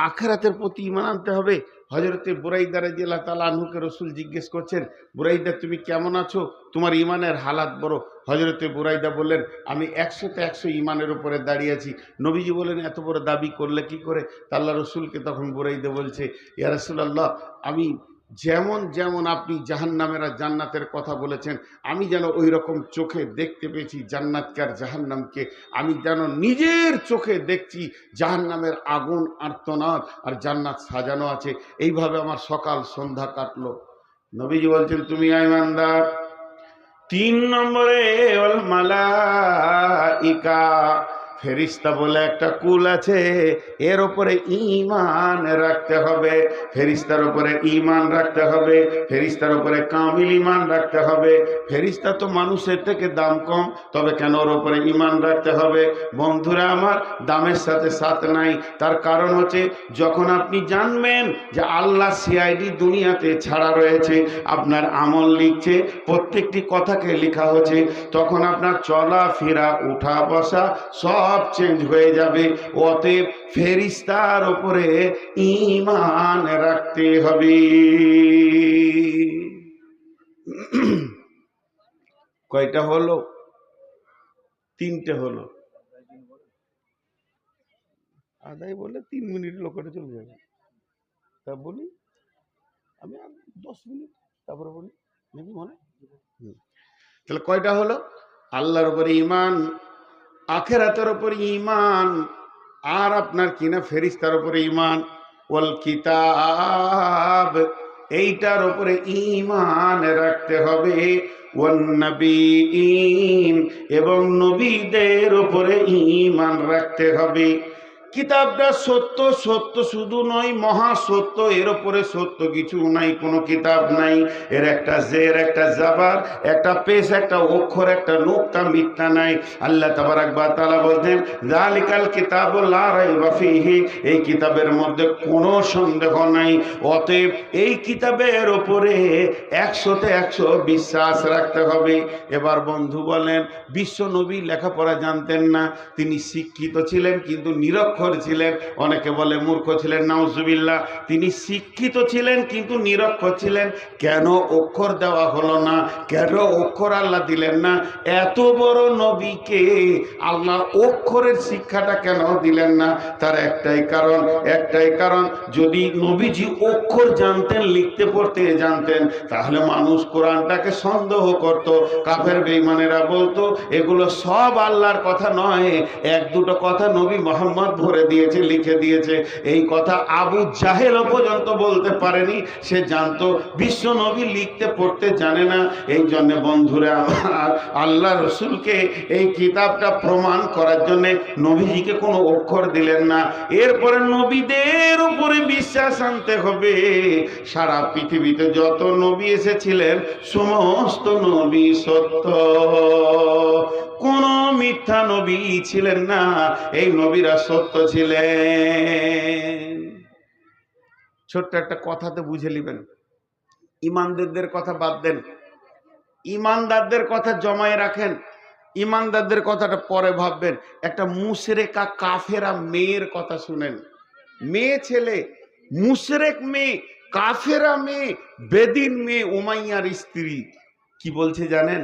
আখিরাতের প্রতি ঈমান আনতে হবে। হযরতে বুরাইদা রাদিয়াল্লাহু তাআলা আনহুকে রাসূল জিজ্ঞেস করছেন, বুরাইদা তুমি কেমন আছো, তোমার ঈমানের হালাত বড়। হযরতে বুরাইদা বললেন, আমি 100তে 100 ঈমানের উপরে দাঁড়িয়ে আছি। নবীজি বলেন, এত বড় দাবি করলে কি করে? আল্লাহ রসুলকে তখন বুরাইদা বলছে, ইয়া রাসূলুল্লাহ, আমি যেমন যেমন আপনি জাহান্নামের আর জান্নাতের কথা বলেছেন, আমি যেন ওই রকম চোখে দেখতে পেয়েছি জান্নাতকে আর জাহান্নামকে। আমি যেন নিজের চোখে দেখছি জাহান্নামের আগুন আর্তনাদ আর জান্নাত সাজানো আছে। এইভাবে আমার সকাল সন্ধ্যা কাটলো। নবীজি বলছেন, তুমি ঈমানদার। 3 নম্বরে ওয়াল মালাইকা, ফেরিস্তা বলে একটা কুল আছে, এর উপরে ঈমান রাখতে হবে। ফেরিস্তার উপরে ঈমান রাখতে হবে, ফেরিস্তার উপরে কামিল ঈমান রাখতে হবে। ফেরিস্তা তো মানুষের থেকে দাম কম, তবে কেন ওর উপরে ঈমান রাখতে হবে? বন্ধুরা আমার, দামের সাথে সাথ নাই। তার কারণ হচ্ছে, যখন আপনি জানবেন যে আল্লাহ সিআইডি দুনিয়াতে ছাড়া রয়েছে, আপনার আমল লিখছে, প্রত্যেকটি কথাকে লেখা হচ্ছে, তখন আপনার চলাফেরা, উঠা বসা সব চেঞ্জ হয়ে যাবে। অতএব ফেরেশতার উপরে ঈমান রাখতে হবে। কয়টা হলো? 3টে হলো। আদায় বলে 3 মিনিট লোকের চলে যাবে। তা বলি আমি 10 মিনিট, তারপরে বলি নাকি মনে। তাহলে কয়টা হলো? আল্লাহর উপরে ঈমান, আখিরাতের উপরে ঈমান, আর আপনার কিনা ফেরেশতার উপরে ঈমান, ওয়াল কিতাব, এইটার উপরে ঈমান রাখতে হবে, ওয়ান নবীন, এবং নবীদের উপরে ঈমান রাখতে হবে। কিতাবটা সত্য, সত্য শুধু নয়, মহা সত্য, এর উপরে সত্য কিছু নাই, কোনো কিতাব নাই। এর একটা জের, একটা জাবার, একটা পেশ, একটা অক্ষর, একটা নুক্তা মিথ্যা নাই। আল্লাহ তাবারাক ওয়া তাআলা বলতেন, যালিকাল কিতাবু লা রাইবা ফীহি, এই কিতাবের মধ্যে কোনো সন্দেহ নাই। অতএব এই কিতাবের উপরে 100তে 100 বিশ্বাস রাখতে হবে। এবার বন্ধু বলেন, বিশ্ব নবী লেখাপড়া জানতেন না, তিনি শিক্ষিত ছিলেন কিন্তু নিরক্ষর ছিলেন। অনেকে বলে মূর্খ ছিলেন, নাউজুবিল্লাহ। তিনি শিক্ষিত ছিলেন কিন্তু নিরক্ষর ছিলেন। কেন অক্ষর দেওয়া হলো না? কেন অক্ষর আল্লাহ দিলেন না? এত বড় নবীকে আল্লাহ অক্ষরের শিক্ষাটা কেন দিলেন না? তার একটাই কারণ, একটাই কারণ, যদি নবীজি অক্ষর জানতেন, লিখতে পড়তে জানতেন, তাহলে মানুষ কোরআনটাকে সন্দেহ করত। কাফের বেঈমানেরা বলতো এগুলো সব আল্লাহর কথা নয়, এক দুটো কথা নবী মুহাম্মদ ভরে দিয়েছে, লিখে দিয়েছে। এই কথা আবু জাহেলও পর্যন্ত বলতে পারেনি। সে জানতো বিশ্ব নবী লিখতে পড়তে জানে না। এই জন্য বন্ধুরা আমার, আল্লাহ রসুলকে এই কিতাবটা প্রমাণ করার জন্য নবীজিকে কোনো অক্ষর দিলেন না। এরপরে নবীদের উপরে বিশ্বাস আনতে হবে। সারা পৃথিবীতে যত নবী এসেছিলেন সমস্ত নবী সত্য, কোন মিথ্যা নবী ছিলেন না, এই নবীরা সত্য ছিলেন। ছোট্ট একটা কথাতে বুঝে নেবেন। ইমানদারদের কথা বাদ দেন, ইমানদারদের কথা জমায়ে রাখেন, ইমানদারদের কথাটা পরে ভাববেন। একটা মুশরিকা কাফেরা মেয়ের কথা শুনেন। মেয়ে ছেলে, মুশরিক মেয়ে, কাফেরা মেয়ে, বেদিন মেয়ে, উমাইয়ার স্ত্রী। কি বলছে জানেন?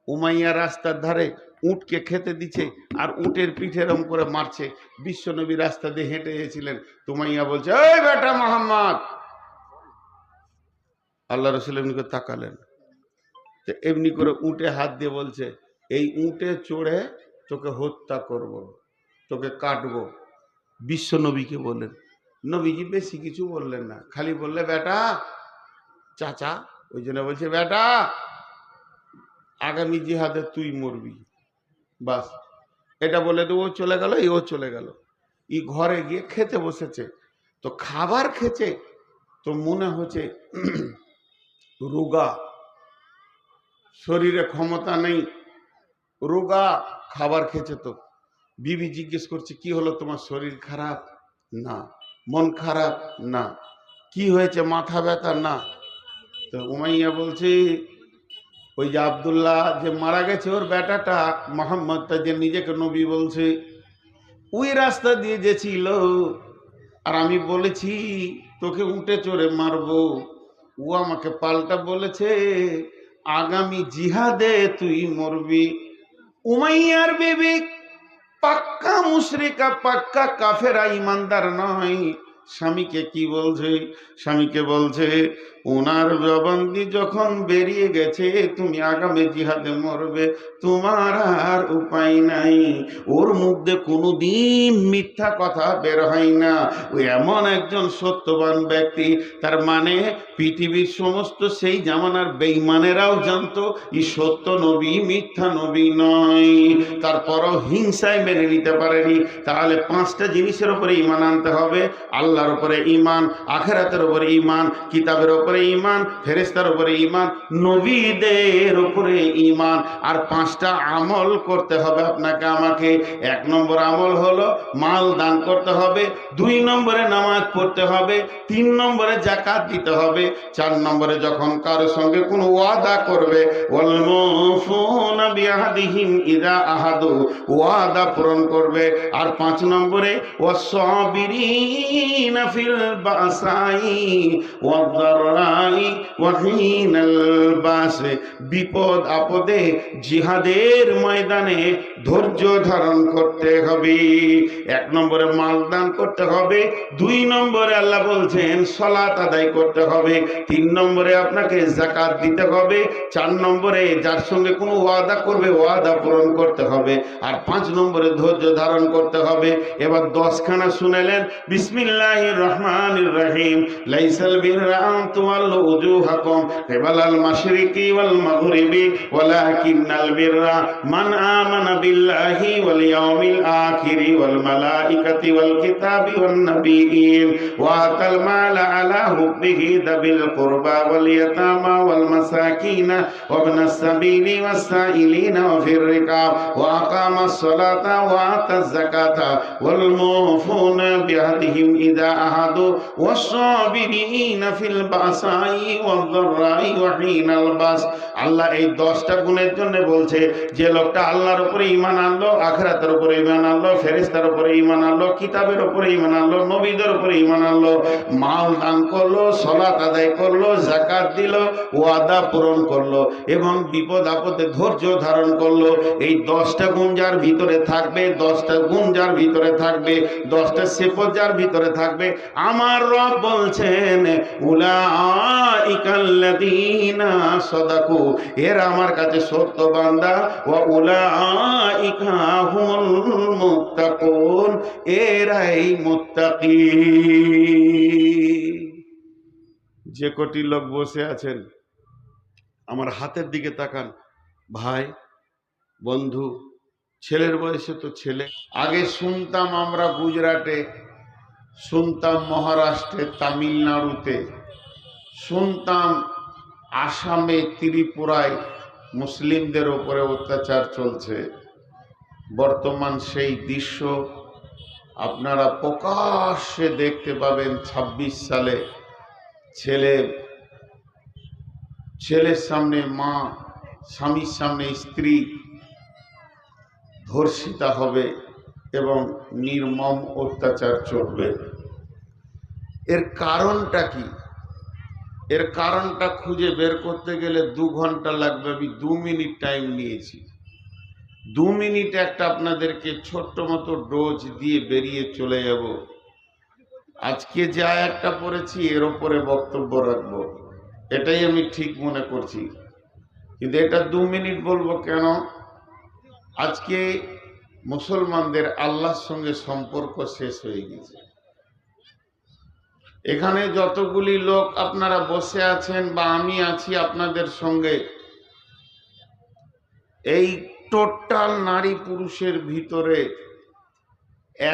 উমাইয়া রাস্তার ধারে উটকে খেতে দিচ্ছে আর উটের পিঠে এরম করে মারছে। বিশ্বনবী রাস্তা দিয়ে হেঁটে এসেছিলেন, উমাইয়া বলছে, এই বেটা মোহাম্মদ। আল্লাহ রসুল এমনি করে তাকালেন, তো এমনি করে উটে হাত দিয়ে বলছে, এই উটে চড়ে তোকে হত্যা করব, তোকে কাটবো। বিশ্বনবীকে বললেন। নবীজি বেশি কিছু বললেন না, খালি বললে, বেটা চাচা, ওই জন্য বলছে বেটা আগামী জিহাদে তুই মরবি, বাস। এটা বলে তো ও চলে গেল, ও চলে গেল। ই ঘরে গিয়ে খেতে বসেছে, তো খাবার খেছে, তো মনে হচ্ছে রোগা, শরীরে ক্ষমতা নেই, রোগা, খাবার খেছে। তো বিবি জিজ্ঞেস করছে, কি হলো তোমার? শরীর খারাপ? না। মন খারাপ? না। কি হয়েছে? মাথা ব্যথা? না। তো উমাইয়া বলছে, ওই যে আব্দুল্লাহ যে মারা গেছে, ওর বেটাটা মোহাম্মদটা যে নিজেকে নবী বলছে, ওই রাস্তা দিয়ে যেছিল, আর আমি বলেছি তোকে উঠে চড়ে মারবো, ও আমাকে পাল্টা বলেছে আগামী জিহাদে তুই মরবি। উমাইয়ার বিবি পাক্কা মুশরিকা, পাক্কা কাফেরা, ইমানদার নয়। স্বামীকে কি বলছে? স্বামীকে বলছে, ওনার জবানদি যখন বেরিয়ে গেছে তুমি আগামী জিহাদে মরবে, তোমার আর উপায় নাই। ওর মুখে কোনোদিন মিথ্যা কথা বের হয় না। ও এমন একজন সত্যবান ব্যক্তি, তার মানে পৃথিবীর সমস্ত সেই জামানার বেঈমানেরাও জানতো ই সত্য নবী, মিথ্যা নবী নয়। তারপরও হিংসায় মেনে নিতে পারেনি। তাহলে 5টা জিনিসের উপরে ঈমান আনতে হবে। আল্লাহর উপরে ঈমান, আখিরাতের উপরে ঈমান, কিতাবের উপরে ঈমান, ফেরেশতার উপরে ঈমান, নবীদের উপরে ঈমান। আর 5টা আমল করতে হবে আপনাকে আমাকে। 1 নম্বর আমল হলো মাল দান করতে হবে, 2 নম্বরে নামাজ পড়তে হবে, 3 নম্বরে যাকাত দিতে হবে, 4 নম্বরে যখন কারোর সঙ্গে কোনো ওয়াদা করবে, ওয়াল মুফুনা ওয়াল-মুফুনা বিআহদিহিম ইযা আহাদু, ওয়াদা পূরণ করবে। আর 5 নম্বরে ওয়াস-সাবিরিনা ফিল বাসাই ওয়াদ-দাররাই ওয়া হিনাল বাস, বিপদ আপদে জিহাদের ময়দানে ধৈর্য ধারণ করতে হবে। 1 নম্বরে মাল দান করতে হবে, 2 নম্বরে আল্লাহ বলছেন সালাত আদায় করতে হবে, 3 নম্বরে আপনাকে যাকাত দিতে হবে, 4 নম্বরে যার সঙ্গে কোনো ওয়াদা করবে ওয়াদা পূরণ করতে হবে, আর 5 নম্বরে ধৈর্য ধারণ করতে হবে। এবার 10 খানা শুনেলেন। বিসমিল্লাহির রহমানির রহিম। লাইসাল বিররা আন তুওয়াল্লু উজুহাকুম কিবালাল মাশরিকি ওয়াল মাগরিবি ওয়ালাকিন্নাল বিররা মান আমানা বিল্লাহি ওয়াল ইয়াউমিল আখিরি ওয়াল মালাইকাতি ওয়াল কিতাবি ওয়ান নাবিয়্যিন ওয়া আতাল মালা আলা হুব্বিহি দাবিল কুরবা ওয়াল ইয়াতামা ওয়াল মাসাকিনা ওয়া ইবনাস সাবিলি ওয়াস সাইলিনা ওয়া ফির রিকাব ওয়া আকামাস সালাতা ওয়া আতাজ যাকাতা ওয়াল মুফুনা বিআহদিহিম ইযা আহাদু ওয়াস সাবিরিনা ফিল বাসাই ওয়াদ দাররাই ওয়া হিনাল বাস। আল্লাহ এই 10টা গুণের জন্য বলছে যে লোকটা আল্লাহর উপরে ঈমান আনলো, আখিরাতের উপরে ঈমান আনলো, ফেরেশতার উপরে ঈমান আনলো, কিতাবের উপরে ঈমান আনলো, নবীদের উপরে ঈমান আনলো, মাল দান করলো, সালাত আদায় করলো, যাকাত দিল, ওয়াদা পূরণ করলো এবং বিপদ আপদে ধৈর্য ধারণ করলো। এই 10টা গুণ যার ভিতরে থাকবে, 10টা গুণ যার ভিতরে থাকবে, 10টা সিফত যার ভিতরে থাকবে, আমার রব বলছেন উলাইকাল্লাযীনা সাদাকু, এরা আমার কাছে সত্য বান্দা, ওয়া উলাইকা হুমুল মুত্তাকুন, এরাই মুত্তাকি। যে কোটি লোক বসে আছেন আমার হাতের দিকে তাকান, ভাই বন্ধু, ছেলের বয়সে তো ছেলে। আগে শুনতাম আমরা গুজরাটে, শুনতাম মহারাষ্ট্রে, তামিলনাড়ুতে, শুনতাম আসামে, ত্রিপুরায় মুসলিমদের উপরে অত্যাচার চলছে। বর্তমান সেই দৃশ্য আপনারা প্রকাশ্যে দেখতে পাবেন। 26 সালে ছেলের সামনে মা, স্বামীর সামনে স্ত্রী ধর্ষিতা হবে এবং নির্মম অত্যাচার চলবে। এর কারণটা কি? এর কারণটা খুঁজে বের করতে গেলে 2 ঘন্টা লাগবে। আমি 2 মিনিট টাইম নিয়েছি। 2 মিনিট একটা আপনাদেরকে ছোট্ট মতো ডোজ দিয়ে বেরিয়ে চলে যাব। আজকে যে আয়াতটা পড়েছি এর ওপরে বক্তব্য রাখবো, এটাই আমি ঠিক মনে করছি। কিন্তু এটা 2 মিনিট বলবো কেন? আজকে মুসলমানদের আল্লাহর সঙ্গে সম্পর্ক শেষ হয়ে গেছে। এখানে যতগুলি লোক আপনারা বসে আছেন বা আমি আছি আপনাদের সঙ্গে, এই টোটাল নারী পুরুষের ভিতরে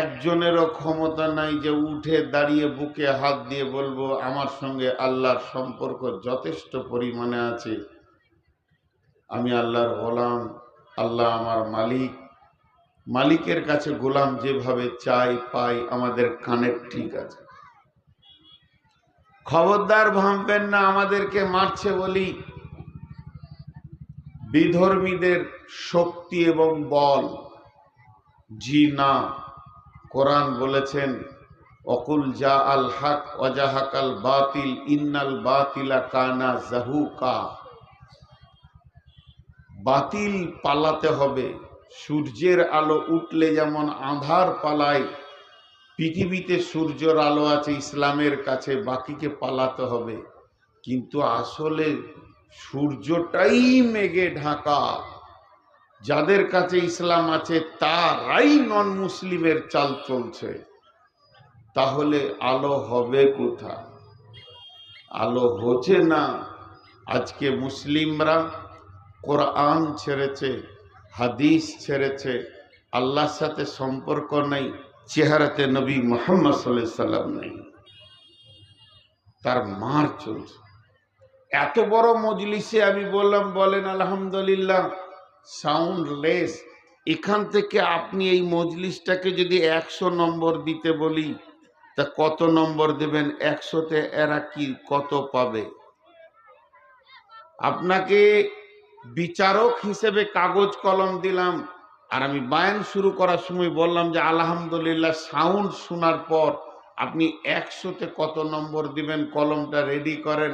একজনেরও ক্ষমতা নাই যে উঠে দাঁড়িয়ে বুকে হাত দিয়ে বলবো আমার সঙ্গে আল্লাহর সম্পর্ক যথেষ্ট পরিমাণে আছে, আমি আল্লাহর গোলাম, আল্লাহ আমার মালিক, মালিকের কাছে গোলাম যেভাবে চাই পাই, আমাদের কানেক্ট ঠিক আছে। খবরদার ভাববেন না আমাদেরকে মারছে বলি বিধর্মীদের শক্তি এবং বল, জি না। কোরআন বলেছেন অকুল জা আল হক ওয়াজাহাকাল বাতিল ইন্নাল বাতিলা কানা জাহুকা। বাতিল পালাতে হবে। সূর্যের আলো উঠলে যেমন আঁধার পালায়, পৃথিবীতে সূর্যের আলো আছে ইসলামের কাছে, বাকিকে পালাতে হবে। কিন্তু আসলে সূর্যটাই মেঘে ঢাকা। যাদের কাছে ইসলাম আছে তারাই নন মুসলিমের চাল চলছে। তাহলে আলো হবে কোথায়? আলো হচ্ছে না। আজকে মুসলিমরা কোরআন ছেড়েছে, হাদিস ছেড়েছে, আল্লাহর সাথে সম্পর্ক নেই, চেহারাতে নবী মুহাম্মদ সাল্লাল্লাহু আলাইহি সাল্লাম নেই, তার মার চলছে। এত বড় মজলিসে আমি বললাম বলেন আলহামদুলিল্লাহ, সাউন্ড লেস। এখান থেকে আপনি এই মজলিসটাকে যদি 100 নম্বর দিতে বলি তা কত নম্বর দেবেন? 100তে এরা কি কত পাবে? আপনাকে বিচারক হিসেবে কাগজ কলম দিলাম। আর আমি বায়ান শুরু করার সময় বললাম যে আলহামদুলিল্লাহ সাউন্ড শোনার পর আপনি 100-তে কত নম্বর দিবেন কলমটা রেডি করেন।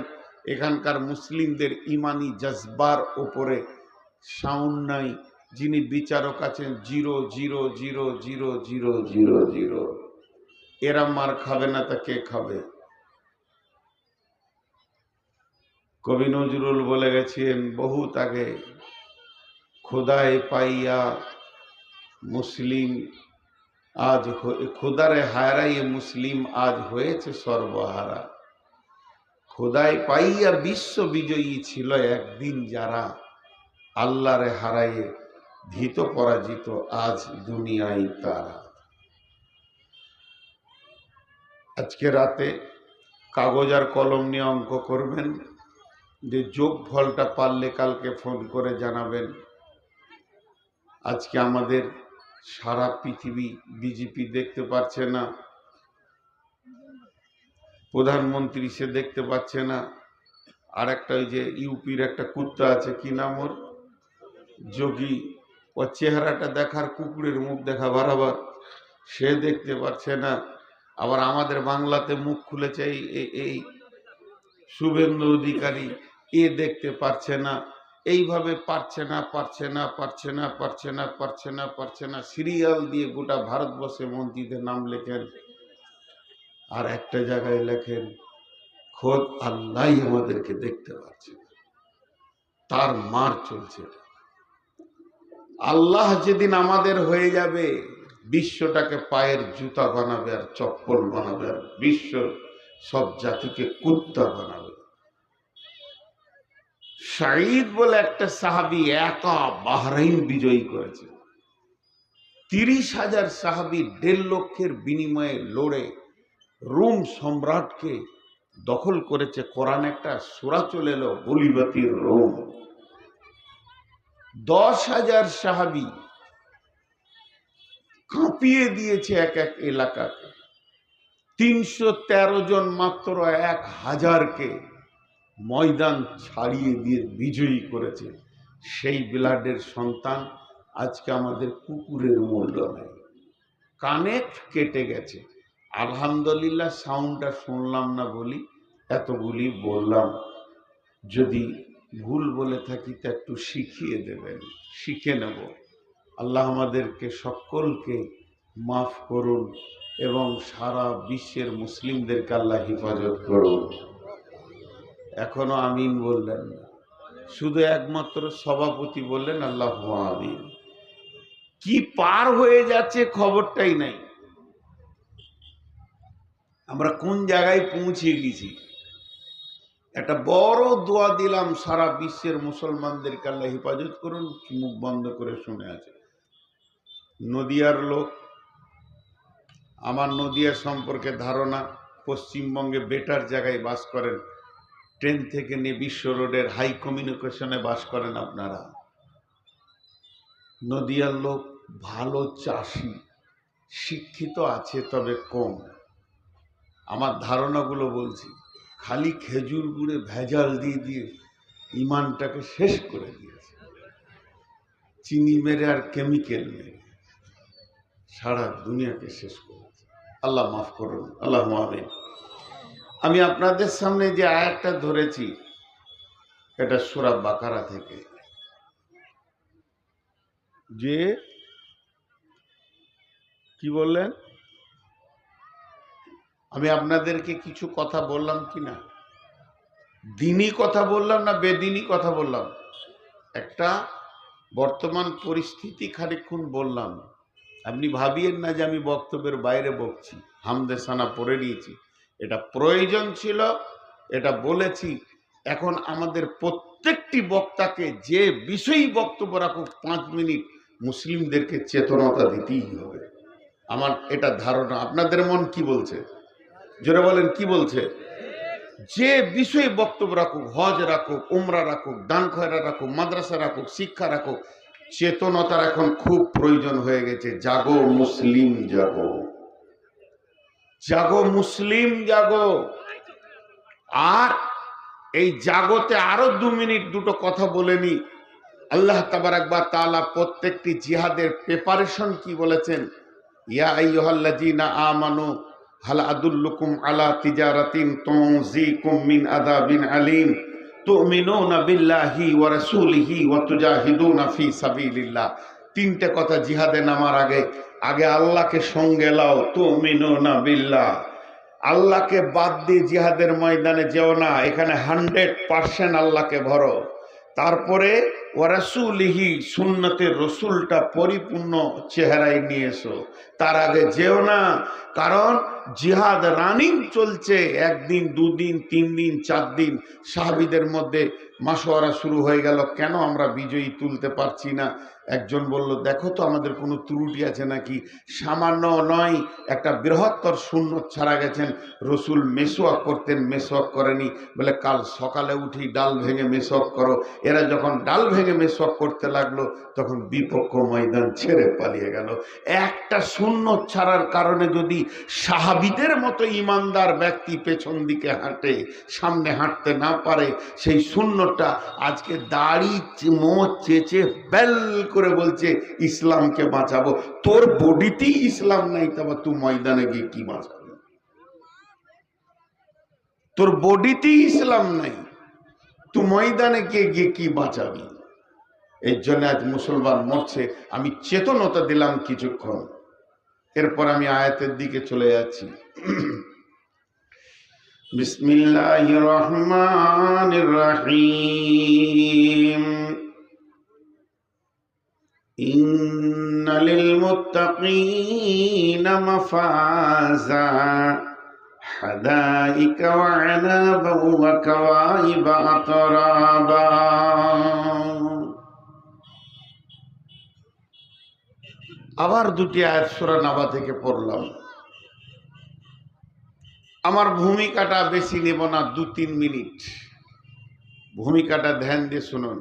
এখানকার মুসলিমদের ইমানি জজবার উপরে সাউন্ড নাই। যিনি বিচারক আছেন 0000000। এরা মার খাবে না তা কে খাবে? কবি নজরুল বলে গেছেন বহুত আগে, খোদায় পাইয়া মুসলিম আজ খোদারে হারাইয়ে মুসলিম আজ হয়েছে সর্বহারা। খোদায় পাইয়া বিশ্ব বিজয়ী ছিল একদিন যারা, আল্লাহরে হারাইয়ে ভীত পরাজিত আজ দুনিয়ায় তারা। আজকে রাতে কাগজ আর কলম নিয়ে অঙ্ক করবেন, যে যোগফলটা পারলে কালকে ফোন করে জানাবেন। আজকে আমাদের সারা পৃথিবী বিজেপি দেখতে পাচ্ছে না, প্রধানমন্ত্রী সে দেখতে পাচ্ছে না, আর একটা ওই যে ইউপির একটা কুত্তা আছে, কি নাম ওর, যোগী, ওর চেহারাটা দেখার কুকুরের মুখ দেখা বরাবর, সে দেখতে পাচ্ছে না। আবার আমাদের বাংলাতে মুখ খুলেছে এই শুভেন্দু অধিকারী, এ দেখতে পারছে না। এইভাবে পারছে না সিরিয়াল দিয়ে গোটা ভারতবর্ষে মন্ত্রীদের নাম লেখেন, আর একটা জায়গায় লেখেন খোদ আল্লাহ আমাদেরকে দেখতে পাচ্ছে, তার মার চলছে। আল্লাহ যেদিন আমাদের হয়ে যাবে, বিশ্বটাকে পায়ের জুতা বানাবে আর চপ্পল বানাবে, আর বিশ্ব সব জাতিকে কুত্তা বানাবে। সাঈদ বলে একটা সাহাবী একা বাহরাইন বিজয়ী করেছে। 30,000 সাহাবী 1.5 লক্ষের বিনিময়ে লড়ে রোম সম্রাটকে দখল করেছে। কোরআন একটা সূরা চলে এলো, গলিবাতির রোম। 10,000 সাহাবী কাঁপিয়ে দিয়েছে এক এক এলাকাকে। 313 জন মাত্র 1000কে ময়দান ছাড়িয়ে দিয়ে বিজয়ী করেছে। সেই ব্লাডের সন্তান আজকে আমাদের কুকুরের মূল্য নেই, কানেক্ট কেটে গেছে। আলহামদুলিল্লাহ সাউন্ডটা শুনলাম না বলি এতগুলি বললাম। যদি ভুল বলে থাকি তা একটু শিখিয়ে দেবেন, শিখে নেব। আল্লাহ আমাদেরকে সকলকে মাফ করুন এবং সারা বিশ্বের মুসলিমদেরকে আল্লাহ হেফাজত করুন। এখনো আমিন বললেন না, শুধু একমাত্র সভাপতি বললেন আল্লাহ আমিন। কি পার হয়ে যাচ্ছে খবরটাই নাই, আমরা কোন জায়গায় পৌঁছে গেছি। একটা বড় দোয়া দিলাম, সারা বিশ্বের মুসলমানদেরকে আল্লাহ হেফাজত করুন। মুখ বন্ধ করে শুনে আছে। নদিয়ার লোক, আমার নদিয়া সম্পর্কে ধারণা, পশ্চিমবঙ্গে বেটার জায়গায় বাস করেন, ট্রেন থেকে নিয়ে বিশ্ব রোডের হাই কমিউনিকেশনে বাস করেন আপনারা। নদিয়ার লোক ভালো চাষি, শিক্ষিত আছে তবে কম। আমার ধারণাগুলো বলছি, খালি খেজুর গুড়ে ভেজাল দিয়ে দিয়ে ইমানটাকে শেষ করে দিয়েছে, চিনি মেরে আর কেমিক্যাল মেরে সারা দুনিয়াকে শেষ করেছে। আল্লাহ মাফ করুন, আল্লাহ আমিন। আমি আপনাদের সামনে যে আয়াতটা ধরেছি এটা সূরা বাকারা থেকে, যে কি বললেন, আমি আপনাদেরকে কিছু কথা বললাম কিনা, দিনী কথা বললাম না বেদিনী কথা বললাম? একটা বর্তমান পরিস্থিতি খানিকক্ষণ বললাম। আপনি ভাবিয়েন না যে আমি বক্তব্যের বাইরে বকছি, হামদেসানা পড়ে নিয়েছি। এটা প্রয়োজন ছিল, এটা বলেছি। এখন আমাদের প্রত্যেকটি বক্তাকে যে বিষয়ই বক্তব্য রাখুক 5 মিনিট মুসলিমদেরকে চেতনতা দিতেই হবে। আমার এটা ধারণা। আপনাদের মন কি বলছে? জোরে বলেন, কি বলছে? যে বিষয়ে বক্তব্য রাখুক, হজ রাখুক, উমরা রাখুক, দান খয়রা রাখুক, মাদ্রাসা রাখুক, শিক্ষা রাখুক, চেতনতার এখন খুব প্রয়োজন হয়ে গেছে। জাগো মুসলিম জাগো, জাগো মুসলিম জাগো। আর এই জাগতে আরো 2 মিনিট দুটো কথা বলে নি। আল্লাহ তাবারাক ওয়া তাআলা প্রত্যেকটি জিহাদের প্রিপারেশন কি বলেছেন? ইয়া আইয়ুহাল্লাযীনা আমানু হাল আদুল্লুকুম আলা তিজারাতিন তুনজিকুম মিন আযাবিন আলীম তুমিনুনা বিল্লাহি ওয়া রাসূলিহি ওয়া তুজাহিদুনা ফি সাবিলিল্লাহ। তিনটে কথা জিহাদে নামার আগে, আগে আল্লাহকে সঙ্গে লাও, তুমিনুনা বিল্লাহ। আল্লাহকে বাদ দিয়ে জিহাদের ময়দানে যেও না, এখানে 100% আল্লাহকে ভরো। তারপরে ওয়া রাসূলিহি, সুন্নতের রসুলটা পরিপূর্ণ চেহারায় নিয়ে এসো। তার আগে যেও না, কারণ জিহাদ রানিং চলছে, একদিন, দুদিন, 3 দিন, 4 দিন। সাহাবীদের মধ্যে মাশওয়ারা শুরু হয়ে গেল, কেন আমরা বিজয়ী তুলতে পারছি না? একজন বলল, দেখো তো আমাদের কোনো ত্রুটি আছে নাকি? সামান্য নয়, একটা বৃহত্তর সুন্নত ছাড়া গেছেন। রসুল মেসওয়াক করতেন, মেসওয়াক করেনি, বলে কাল সকালে উঠি ডাল ভেঙে মেসওয়াক করো। এরা যখন ডাল ভেঙে মেসওয়াক করতে লাগলো, তখন বিপক্ষ ময়দান ছেড়ে পালিয়ে গেল। একটা সুন্নত ছাড়ার কারণে যদি সাহাবীদের মতো ইমানদার ব্যক্তি পেছন দিকে হাঁটে, সামনে হাঁটতে না পারে, সেই সুন্নতটা আজকে দাড়ি মোচ চেঁচে বেল করে বলছে ইসলামকে বাঁচাবো। তোর বডিতেই ইসলাম নাই, তবে তুই ময়দানে গিয়ে কি বাঁচাবি? তোর বডিতেই ইসলাম নাই, তুই ময়দানে গিয়ে কি বাঁচাবি? এই জন্য আজ মুসলমান মরছে। আমি চেতনতা দিলাম কিছুক্ষণ, এরপর আমি আয়াতের দিকে চলে যাচ্ছি। বিসমিল্লাহির রহমানির রহিম। ইন্না লিল মুত্তাকিনা মাফাজা হাদাইকা ওয়া আনাবা ওয়া কাওয়াইবা আতরাবা। আবার দুটি আয়াত সূরা নাবা থেকে পড়লাম। আমার ভূমিকাটা বেশি নেব না, 2-3 মিনিট ভূমিকাটা ধ্যান দিয়ে শুনুন।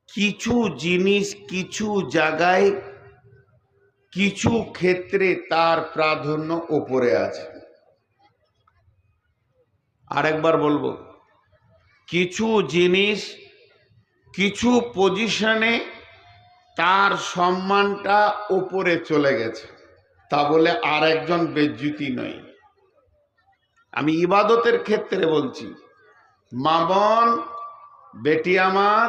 কিছু জিনিস কিছু জায়গায় কিছু ক্ষেত্রে তার প্রাধান্য ওপরে আছে। আরেকবার বলবো, কিছু জিনিস কিছু পজিশনে তার সম্মানটা ওপরে চলে গেছে, তা বলে আর একজন বেজ্জতি নয়। আমি ইবাদতের ক্ষেত্রে বলছি। মা বোন, বেটি আমার,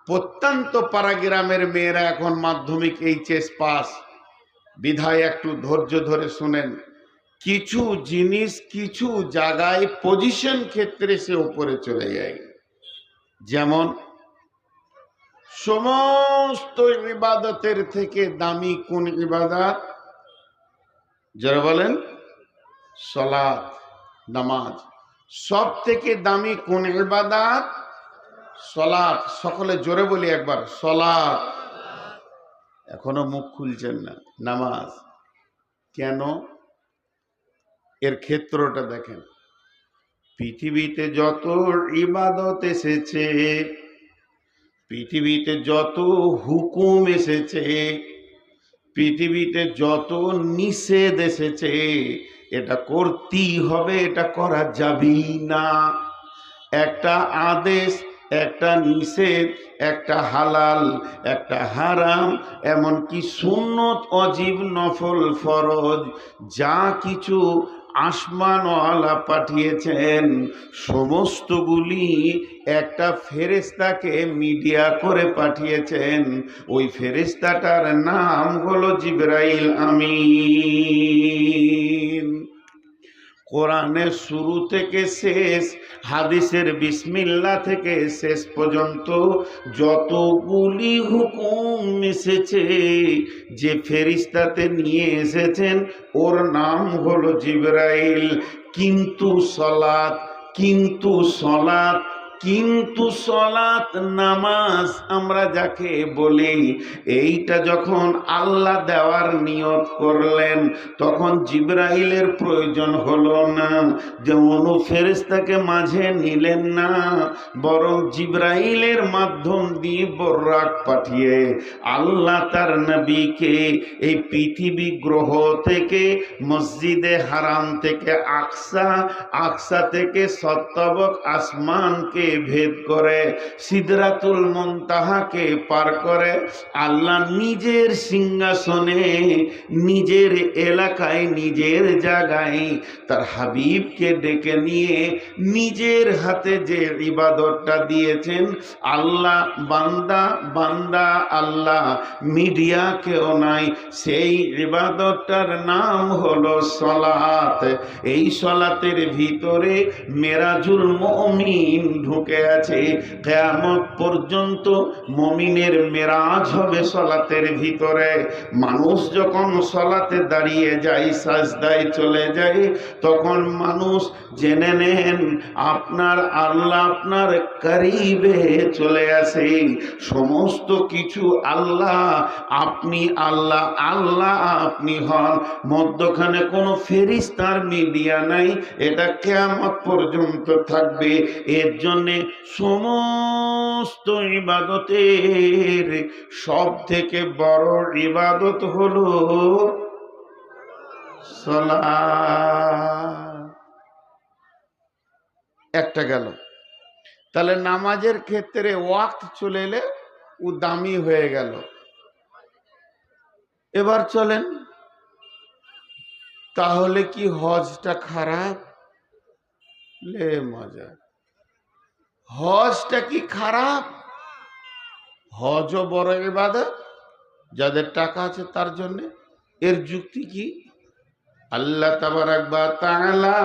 প্রত্যন্ত পাড়া গ্রামের মেয়েরা এখন মাধ্যমিক এইচএস পাস, বিধায় একটু ধৈর্য ধরে শুনেন। কিছু জিনিস কিছু জায়গায় পজিশন ক্ষেত্রে সে উপরে চলে যায়। যেমন সমস্ত ইবাদতের থেকে দামি কোন ইবাদত? যারা বলেন সালাত, নামাজ। সব থেকে দামি কোন ইবাদত? সালাত। সকলে জোরে বলি একবার, সালাত। এখনো মুখ খুলছেন না। নামাজ কেন? এর ক্ষেত্রটা দেখেন। পৃথিবীতে যত ইবাদত এসেছে, পৃথিবীতে যত হুকুম এসেছে, পৃথিবীতে যত নিষেধ এসেছে, এটা করতেই হবে, এটা করা যাবেই না। একটা আদেশ, একটা নিষেধ, একটা হালাল, একটা হারাম, এমনকি সুন্নত, অজিব, নফল, ফরজ, যা কিছু আসমানওয়ালা পাঠিয়েছেন, সমস্তগুলি একটা ফেরেশতাকে মিডিয়া করে পাঠিয়েছেন। ওই ফেরেশতাটার নাম হলো জিবরাইল আমিন। কোরআনের শুরু থেকে শেষ, হাদিসের বিসমিল্লাহ থেকে শেষ পর্যন্ত যতগুলি হুকুম এসেছে, যে ফেরেশতাতে নিয়ে এসেছেন ওর নাম হলো জিবরাইল। কিন্তু সলাত, কিন্তু সলাত, কিন্তু সলাত, নামাজ আমরা যাকে বলি, এইটা যখন আল্লাহ দেওয়ার নিয়ত করলেন, তখন জিবরাইলের প্রয়োজন হলো না। যেমন ফেরেশতাকে মাঝে নিলেন না, বরং জিবরাইলের মাধ্যম দিয়ে বরাক পাঠিয়ে আল্লাহ তার নবীকে এই পৃথিবী গ্রহ থেকে মসজিদে হারাম থেকে আকসা, আকসা থেকে সত্তবক আসমানকে ভেদ করে সিদরাতুল মুনতাহাকে পার করে আল্লাহ নিজের সিংহাসনে, নিজের এলাকায়, নিজের জায়গায় তার হাবিবকে ডেকে নিয়ে নিজের হাতে যে ইবাদতটা দিয়েছেন, আল্লাহ বান্দা বান্দা আল্লাহ, মিডিয়া কেউ নাই, সেই ইবাদতটার নাম হলো সালাত। এই সালাতের ভিতরে মেরাজুল মুমিন ঢুকে আছে। কিয়ামত পর্যন্ত মুমিনের মেরাজ হবে সালাতের ভিতরে। মানুষ যখন সালাতে দাঁড়িয়ে যায়, সাজদায় চলে যায়, তখন মানুষ জেনে নেন আপনার আল্লাহ আপনার করিবে চলে আসে। সমস্ত কিছু আল্লাহ, আপনি আল্লাহ, আল্লাহ আপনি হন, মধ্যখানে কোনো ফেরেশতার মিডিয়া নাই। এটা কিয়ামত পর্যন্ত থাকবে। এর জন্যে সমস্ত ইবাদতের সব থেকে বড় ইবাদত হলো সালাত। একটা গেল। তাহলে নামাজের ক্ষেত্রে ওয়াক্ত চলে এলে ও দামি হয়ে গেল। এবার চলেন, তাহলে কি হজটা খারাপ? লে মজা, হজটা কি খারাপ? হজও বড় ইবাদত, যাদের টাকা আছে তার জন্য। এর যুক্তি কি? আল্লাহ তাবারাক ওয়া তাআলা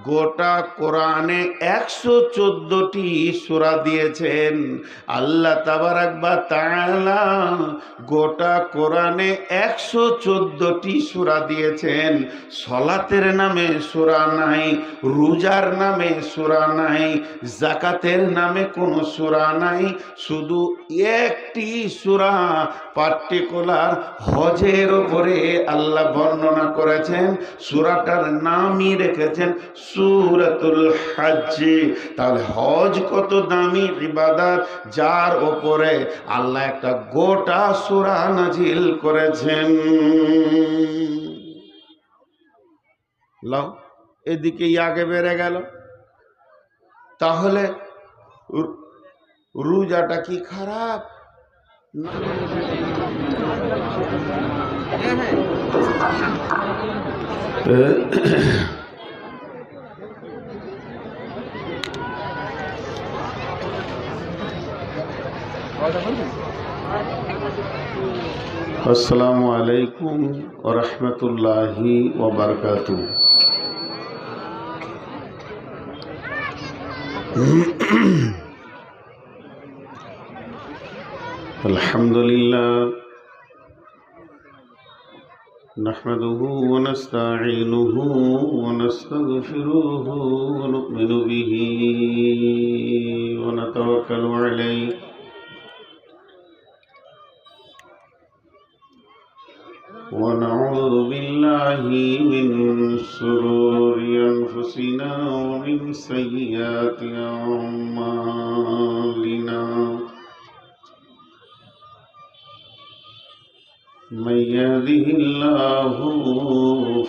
গোটা কোরআনে 114টি সূরা দিয়েছেন। আল্লাহ তাবারাক ওয়া তাআলা গোটা কোরআনে 114টি সূরা দিয়েছেন। সালাতের নামে সূরা নাই, রোজার নামে সূরা নাই, যাকাতের নামে কোনো সূরা নাই। শুধু একটি সূরা পার্টিকুলার হজের উপরে আল্লাহ বর্ণনা করেছেন। সূরাটার নামই রেখেছেন সূরাতুল হজ। তাহলে হজ কত দামি ইবাদত, যার উপরে আল্লাহ একটা গোটা সূরা নাজিল করেছেন। লাও এদিকে আগে বেড়ে গেল। তাহলে রোজাটা কি খারাপ? না। আসসালামু আলাইকুম ওয়া রাহমাতুল্লাহি ওয়া বারাকাতুহু। আলহামদুলিল্লাহ نحمده ونستعينه ونستغفره ونؤمن به ونتوكل عليه ونعوذ بالله من شرور أنفسنا ومن سيئات أعمالنا من يهده الله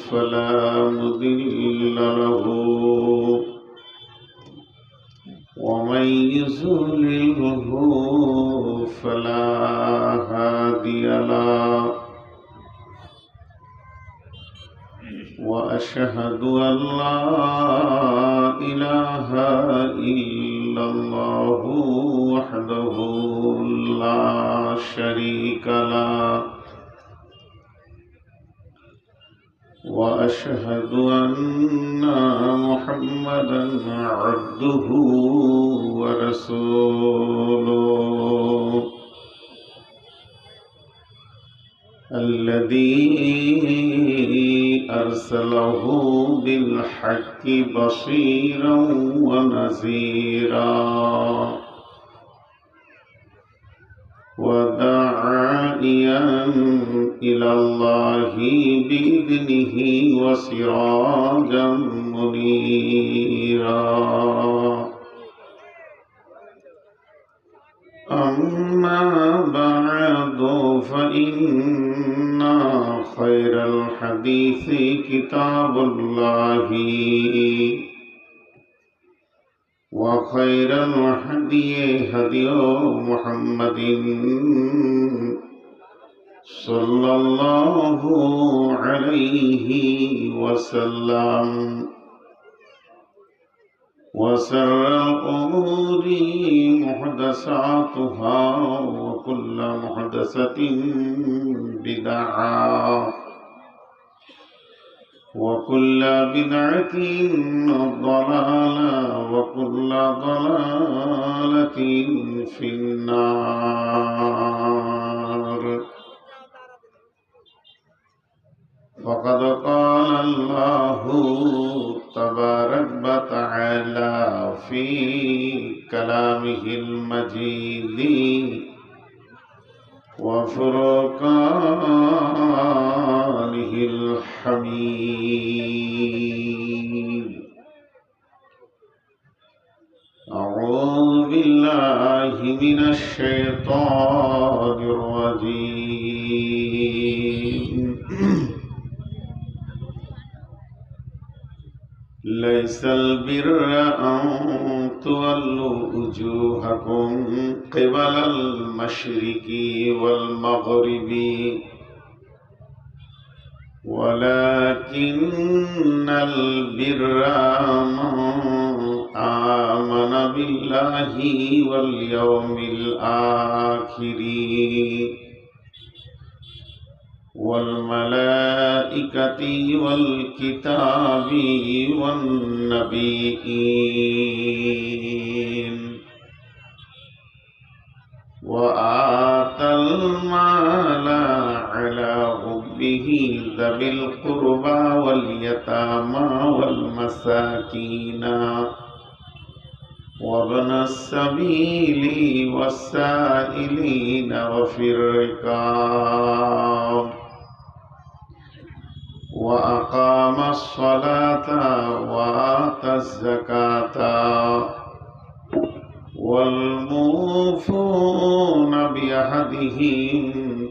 فلا مضل له ومن يضلله فلا هادي له وأشهد أن لا إله إلا الله وحده لا شريك له وأشهد أن محمدا عبده ورسوله الذي أرسله بالحق بشيرا ونذيرا وداعيا إلى الله بإذنه وسراجا منيرا أما بعد فإن خير الحديث كتاب الله وخير الهدي هدي محمد صلى الله عليه وسلم وشر الأمور محدثاتها وكل محدثة بدعة وكل بدعة ضلالة وكل ضلالة في النار. فقد قال الله تبارك وتعالى في كلامه المجيد وفرقانه الحميد. أعوذ بالله من الشيطان الرجيم. ليس البر أن تولوا وجوهكم قبل المشرق والمغرب ولكن البر من آمن بالله واليوم الآخر والملائكة والكتاب والنبيين وآتى المال على حبه ذوي القربى واليتامى والمساكين وابن السبيل والسائلين وفي الرقاب وأقام الصلاة وآتى الزكاة والموفون بعهدهم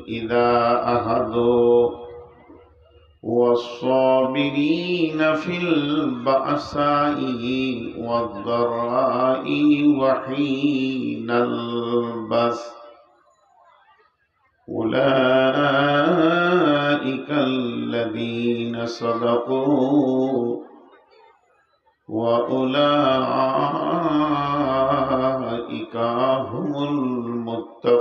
إذا عهدوا والصابرين في البأساء والضراء وحين البأس أولئك الذين صدقوا وأولئك هم المتقون.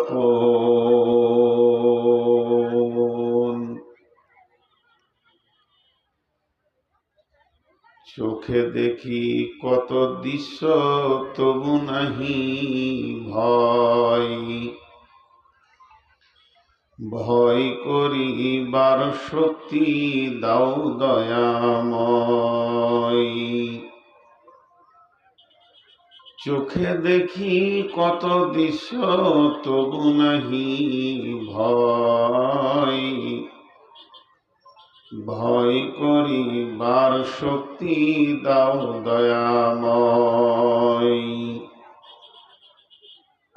চোখে দেখি কত দৃশ্য তবু নাহি ভয়, ভয় করিবার শক্তি দাও দয়াময়। চোখে দেখি কত দৃশ্য তবু নাহি ভয়, ভয় করিবার শক্তি দাও দয়াময়।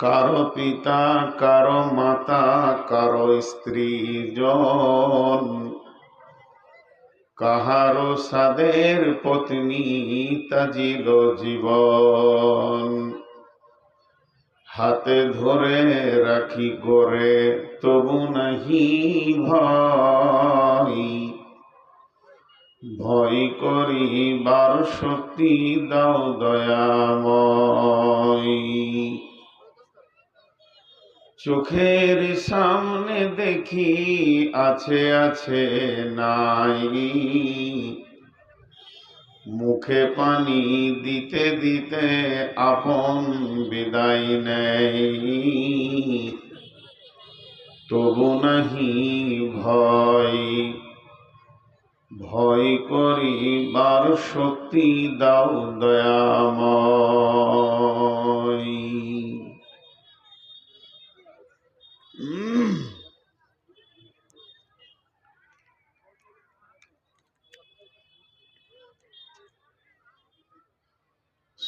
কারো পিতা কারো মাতা কারো স্ত্রী জন, কাহারো সাদের পত্নী তাজিল জীবন। হাতে ধরে রাখি করে তবু নাহি ভয়, ভয় করিবার শক্তি দাও দয়াময়। চোখের সামনে দেখি আছে আছে নাই, মুখে পানি দিতে দিতে আপন বিদায় নেই। তবু নাহি ভয়, ভয় করিবার শক্তি দাও দয়াময়।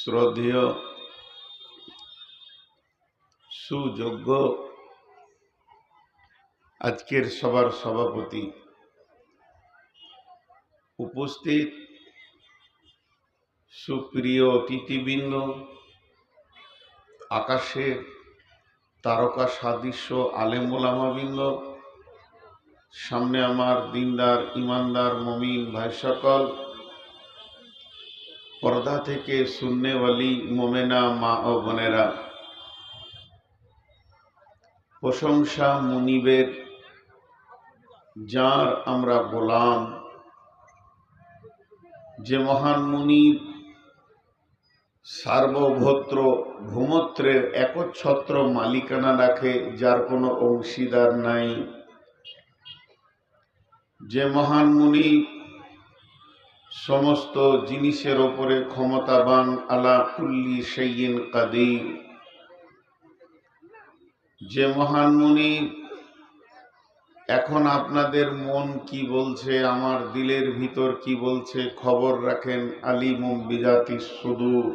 শ্রদ্ধেয় সুযোগ্য আজকের সবার সভাপতি, উপস্থিত সুপ্রিয় অতিথিবৃন্দ, আকাশে তারকা সাদৃশ্য আলেম ওলামাবৃন্দ, সামনে আমার দিনদার ইমানদার মুমিন ভাই সকল, পর্দা থেকে সুন্নেওয়ালি মোমেনা মা ও বোনেরা, প্রশংসা মুনিবের, যার আমরা গোলাম, যে মহান মুনিব সার্বভৌত্র ভূমত্রের একচ্ছত্র মালিকানা রাখে, যার কোনো অংশীদার নাই, যে মহান মুনিব সমস্ত জিনিসের ওপরে ক্ষমতাবান, আলা কুল্লি শাইইন কাদির, যে মহান মুনিব এখন আপনাদের মন কি বলছে, আমার দিলের ভিতর কি বলছে খবর রাখেন, আলিমুম বিজাতি সুদূর।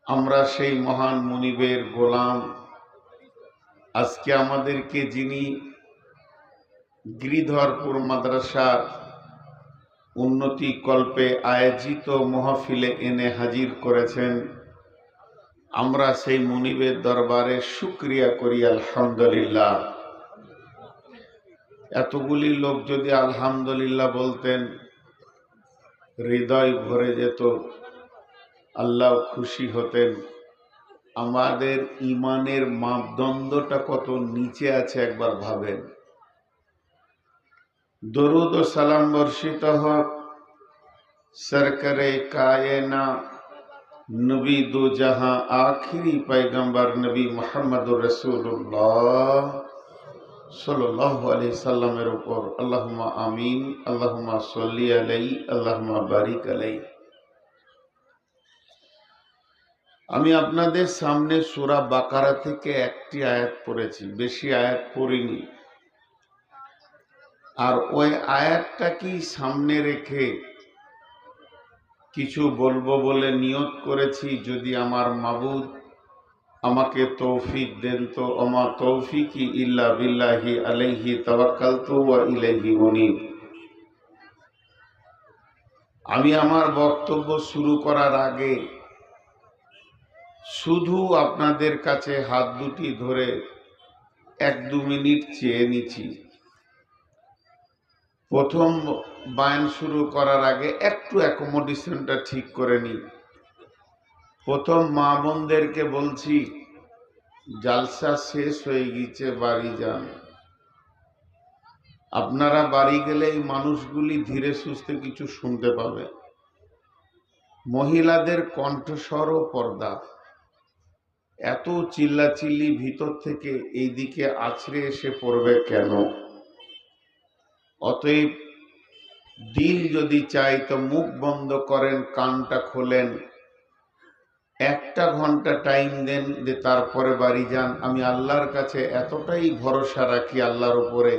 আমরা সেই মহান মুনিবের গোলাম। আজকে আমাদেরকে যিনি গিরিধরপুর মাদ্রাসার উন্নতি কল্পে আয়োজিত মাহফিলে এনে হাজির করেছেন, আমরা সেই মুনিবের দরবারে শুকরিয়া করি আলহামদুলিল্লাহ। এতগুলি লোক যদি আলহামদুলিল্লাহ বলতেন, হৃদয় ভরে যেত, আল্লাহ খুশি হতেন। আমাদের ইমানের মাপদণ্ডটা কত নিচে আছে একবার ভাবেন। দরুদ ও সালাম বর্ষিত হোক সরকারে কায়না নবী দু জাহাঁ আখিরি পয়গম্বর নবী মুহাম্মদুর রাসূলুল্লাহ সাল্লাল্লাহু আলাইহি সাল্লামের উপর। আল্লাহুম্মা আমিন, আল্লাহুম্মা সাল্লি আলাইহি, আল্লাহুম্মা বারিক আলাইহি। আমি আপনাদের সামনে সূরা বাকারা থেকে একটি আয়াত পড়েছি, বেশি আয়াত পড়িনি। আর ওই আয়াতটাকেই সামনে রেখে কিছু বলবো বলে নিয়ত করেছি, যদি আমার মাবুদ আমাকে তৌফিক দেন তো। ওমা তৌফিকি ইল্লা বিল্লাহি আলাইহি তাওয়াক্কালতু ওয়া ইলাইহি উনীব। আমি আমার বক্তব্য শুরু করার আগে শুধু আপনাদের কাছে হাত দুটি ধরে 1-2 মিনিট চেয়ে নিচ্ছি। প্রথম বায়ান শুরু করার আগে একটু অ্যাকোমোডেশনটা ঠিক করে নিই। প্রথম মা বোনদেরকে বলছি, জালসা শেষ হয়ে গেছে, বাড়ি যান। আপনারা বাড়ি গেলে এই মানুষগুলি ধীরে সুস্থে কিছু শুনতে পাবে। মহিলাদের কণ্ঠস্বর ও পর্দা, এত চিল্লাচিল্লি ভিতর থেকে এই দিকে আছড়ে এসে পড়বে কেন? অতএব দিল যদি চাই তো মুখ বন্ধ করেন, কানটা খোলেন, 1 ঘন্টা টাইম দেন, যে তারপরে বাড়ি যান। আমি আল্লাহর কাছে এতটাই ভরসা রাখি আল্লাহর উপরে,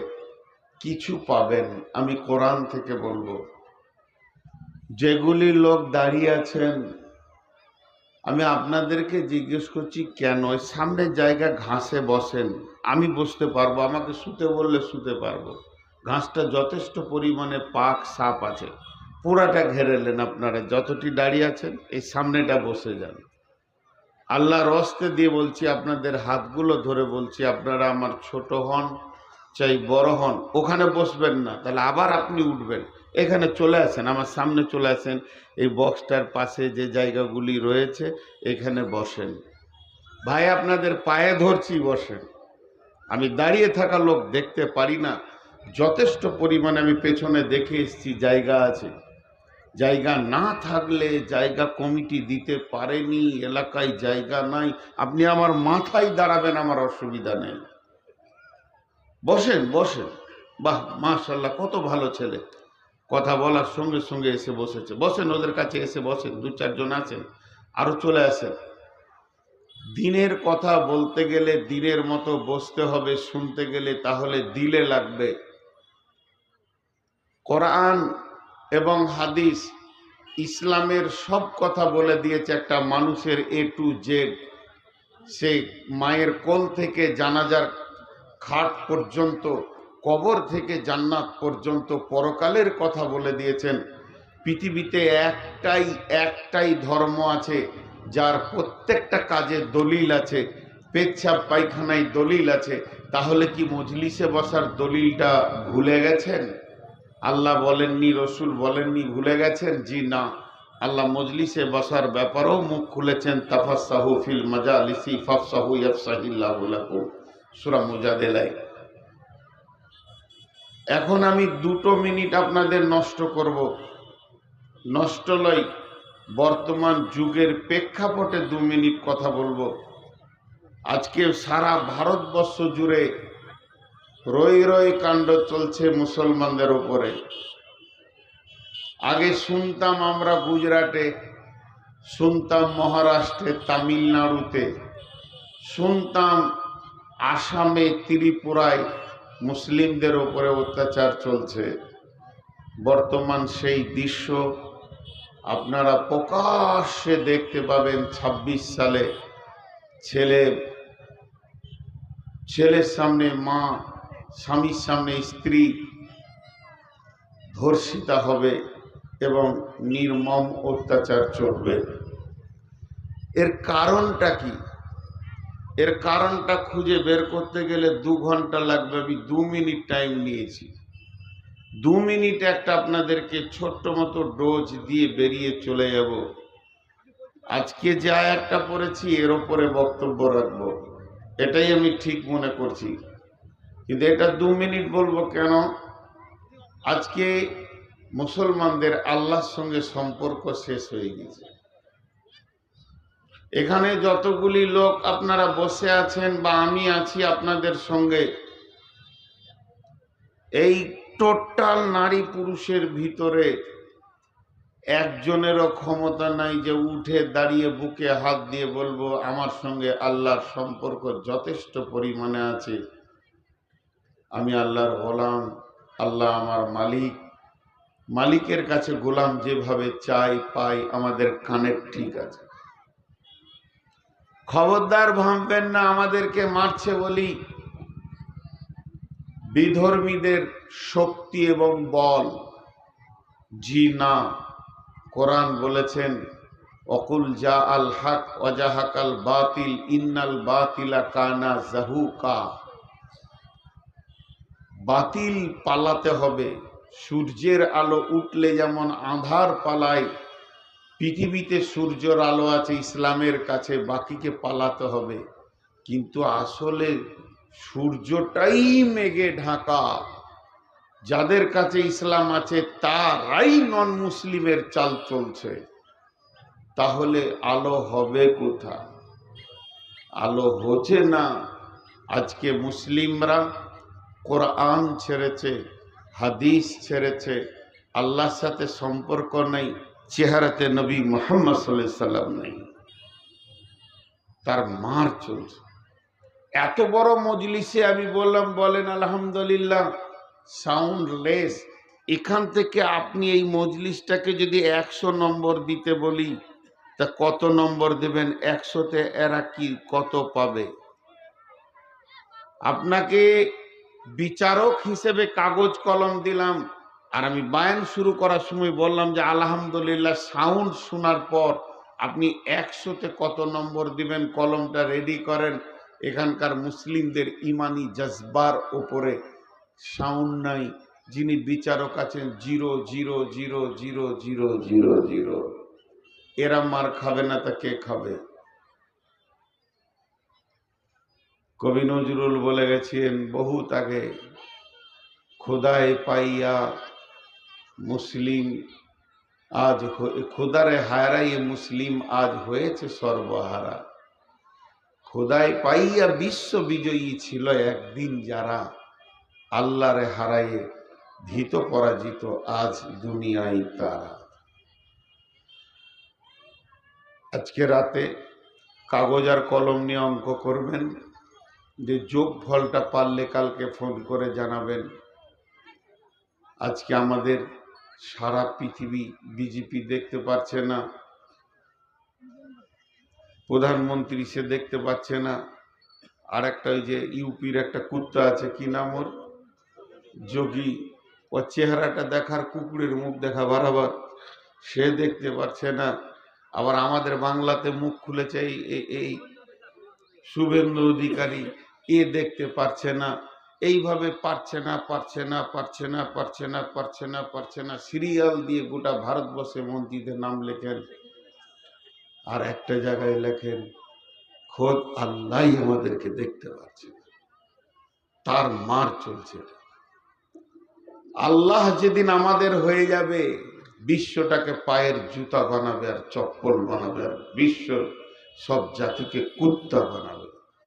কিছু পাবেন। আমি কোরআন থেকে বলবো, যেগুলি লোক দাঁড়িয়ে আছেন, আমি আপনাদেরকে জিজ্ঞেস করছি কেন সামনে জায়গা ঘাসে বসেন? আমি বসতে পারবো, আমাকে শুতে বললে শুতে পারবো। ঘাসটা যথেষ্ট পরিমাণে পাক সাপ আছে, পুরাটা ঘেরে নেন। আপনারা যতটি দাঁড়িয়ে আছেন এই সামনেটা বসে যান। আল্লাহর রস্তে দিয়ে বলছি, আপনাদের হাতগুলো ধরে বলছি, আপনারা আমার ছোট হন চাই বড় হন, ওখানে বসবেন না, তাহলে আবার আপনি উঠবেন। এখানে চলে আসেন, আমার সামনে চলে আসেন, এই বক্সটার পাশে যে জায়গাগুলি রয়েছে এখানে বসেন। ভাই আপনাদের পায়ে ধরছি, বসেন। আমি দাঁড়িয়ে থাকা লোক দেখতে পারি না, যথেষ্ট পরিমাণে আমি পেছনে দেখে এসেছি জায়গা আছে। জায়গা না থাকলে, জায়গা কমিটি দিতে পারেনি, এলাকায় জায়গা নাই, আপনি আমার মাথায় দাঁড়াবেন, আমার অসুবিধা নেই। বসেন বসেন। বাহ মাশাআল্লাহ, কত ভালো ছেলে, কথা বলার সঙ্গে সঙ্গে এসে বসেছে। বসেন, ওদের কাছে এসে বসেন। 2-4 জন আছেন, আরো চলে আসেন। দিনের কথা বলতে গেলে দিনের মতো বসতে হবে, শুনতে গেলে তাহলে দিলে লাগবে। কোরআন এবং হাদিস ইসলামের সব কথা বলে দিয়েছে একটা মানুষের A to Z। সে মায়ের কোল থেকে জানাজার খাট পর্যন্ত, কবর থেকে জান্নাত পর্যন্ত পরকালের কথা বলে দিয়েছেন। পৃথিবীতে একটাই ধর্ম আছে যার প্রত্যেকটা কাজে দলিল আছে, পেচ্ছাপ পায়খানায় দলিল আছে, তাহলে কি মজলিসে বসার দলিলটা ভুলে গেছেন? আল্লাহ বলেননি, রসুল বলেননি, ভুলে গেছেন? জি না, আল্লাহ মজলিসে বসার ব্যাপারেও মুখ খুলেছেন, তাফাসসাহু ফিল মাজালিসি ফাফসাহু ইয়াফসাহিল্লাহু লাকুম, সূরা মুজাদেলায়। এখন আমি 2 মিনিট আপনাদের নষ্ট করব, নষ্ট লয়, বর্তমান যুগের প্রেক্ষাপটে 2 মিনিট কথা বলবো। আজকে সারা ভারতবর্ষ জুড়ে রই রই কাণ্ড চলছে মুসলমানদের উপরে। আগে শুনতাম আমরা গুজরাটে, শুনতাম মহারাষ্ট্রে, তামিলনাড়ুতে, শুনতাম আসামে, ত্রিপুরায় মুসলিমদের উপরে অত্যাচার চলছে। বর্তমান সেই দৃশ্য আপনারা প্রকাশ্যে দেখতে পাবেন। 26 সালে ছেলের সামনে মা, স্বামীর সামনে স্ত্রী ধর্ষিতা হবে এবং নির্মম অত্যাচার চলবে। এর কারণটা কি? এর কারণটা খুঁজে বের করতে গেলে 2 ঘন্টা লাগবে। আমি 2 মিনিট টাইম নিয়েছি। 2 মিনিট একটা আপনাদেরকে ছোট্ট মতো ডোজ দিয়ে বেরিয়ে চলে যাব। আজকে যে আয়াতটা পড়েছি এর ওপরে বক্তব্য রাখবো, এটাই আমি ঠিক মনে করছি। কিন্তু এটা 2 মিনিট বলবো কেন? আজকে মুসলমানদের আল্লাহর সঙ্গে সম্পর্ক শেষ হয়ে গেছে। এখানে যতগুলি লোক আপনারা বসে আছেন বা আমি আছি আপনাদের সঙ্গে, এই টোটাল নারী পুরুষের ভিতরে একজনেরও ক্ষমতা নাই যে উঠে দাঁড়িয়ে বুকে হাত দিয়ে বলবো আমার সঙ্গে আল্লাহর সম্পর্ক যথেষ্ট পরিমাণে আছে, আমি আল্লাহর গোলাম, আল্লাহ আমার মালিক, মালিকের কাছে গোলাম যেভাবে চাই পাই, আমাদের কানেক্ট ঠিক আছে। খবরদার ভাববেন না আমাদেরকে মারছে বলি বিধর্মীদের শক্তি এবং বল। জি না, কোরআন বলেছেন অকুল জা আল হক ওয়াজাহাকাল বাতিল ইন্নাল বাতিলা কানা জাহুকা। বাতিল পালাতে হবে। সূর্যের আলো উঠলে যেমন আঁধার পালায়, পৃথিবীতে সূর্যের আলো আছে ইসলামের কাছে, বাকিকে পালাতে হবে। কিন্তু আসলে সূর্যটাই মেঘে ঢাকা। যাদের কাছে ইসলাম আছে তারাই নন মুসলিমের চাল চলছে। তাহলে আলো হবে কোথা? আলো হচ্ছে না। আজকে মুসলিমরা কোরআন ছেড়েছে, হাদিস ছেড়েছে, আল্লাহর সাথে সম্পর্ক নেই, চেহারাতে নবী মুহাম্মদ সাল্লাল্লাহু আলাইহি সাল্লাম নেই, তার মার চলছে। এত বড় মজলিসে আমি বললাম বলেন আলহামদুলিল্লাহ, সাউন্ড লেস। এখান থেকে আপনি এই মজলিসটাকে যদি 100 নম্বর দিতে বলি তা কত নম্বর দেবেন? 100-তে এরা কি কত পাবে? আপনাকে বিচারক হিসেবে কাগজ কলম দিলাম, আর আমি বায়ান শুরু করার সময় বললাম যে আলহামদুলিল্লাহ সাউন্ড শোনার পর আপনি 100-তে কত নম্বর দিবেন কলমটা রেডি করেন। এখানকার মুসলিমদের ইমানি জজবার উপরে সাউন্ড নাই। যিনি বিচারক আছেন 0000000। এরা মার খাবে না তা কে খাবে? কবি নজরুল বলে গেছেন বহুত আগে, খোদায় পাইয়া মুসলিম আজ খোদারে হারাইয়ে মুসলিম আজ হয়েছে সর্বহারা। খোদায় পাইয়া বিশ্ব বিজয়ী ছিল একদিন যারা, আল্লাহরে হারাইয়ে ভীত পরাজিত আজ দুনিয়ায় তারা। আজকে রাতে কাগজ আর কলম নিয়ে অঙ্ক করবেন, যে যোগফলটা পারলে কালকে ফোন করে জানাবেন। আজকে আমাদের সারা পৃথিবী বিজেপি দেখতে পাচ্ছে না, প্রধানমন্ত্রী সে দেখতে পাচ্ছে না, আর একটা ওই যে ইউপির একটা কুত্তা আছে, কি নাম ওর, যোগী, ওর চেহারাটা দেখার কুকুরের মুখ দেখা বরাবর, সে দেখতে পাচ্ছে না। আবার আমাদের বাংলাতে মুখ খুলেছে এই শুভেন্দু অধিকারী, এ দেখতে পারছে না, এইভাবে পারছে না পারছে না পারছে না পারছে না পারছে না পারছে না, সিরিয়াল দিয়ে গোটা ভারতবর্ষে মন্ত্রীদের নাম লেখেন। আর একটা জায়গায় লেখেন খোদ আল্লাহ আমাদেরকে দেখতে পাচ্ছে, তার মার চলছে। আল্লাহ যেদিন আমাদের হয়ে যাবে, বিশ্বটাকে পায়ের জুতা বানাবে আর চপ্পল বানাবে, আর বিশ্ব সব জাতিকে কুত্তা বানাবে।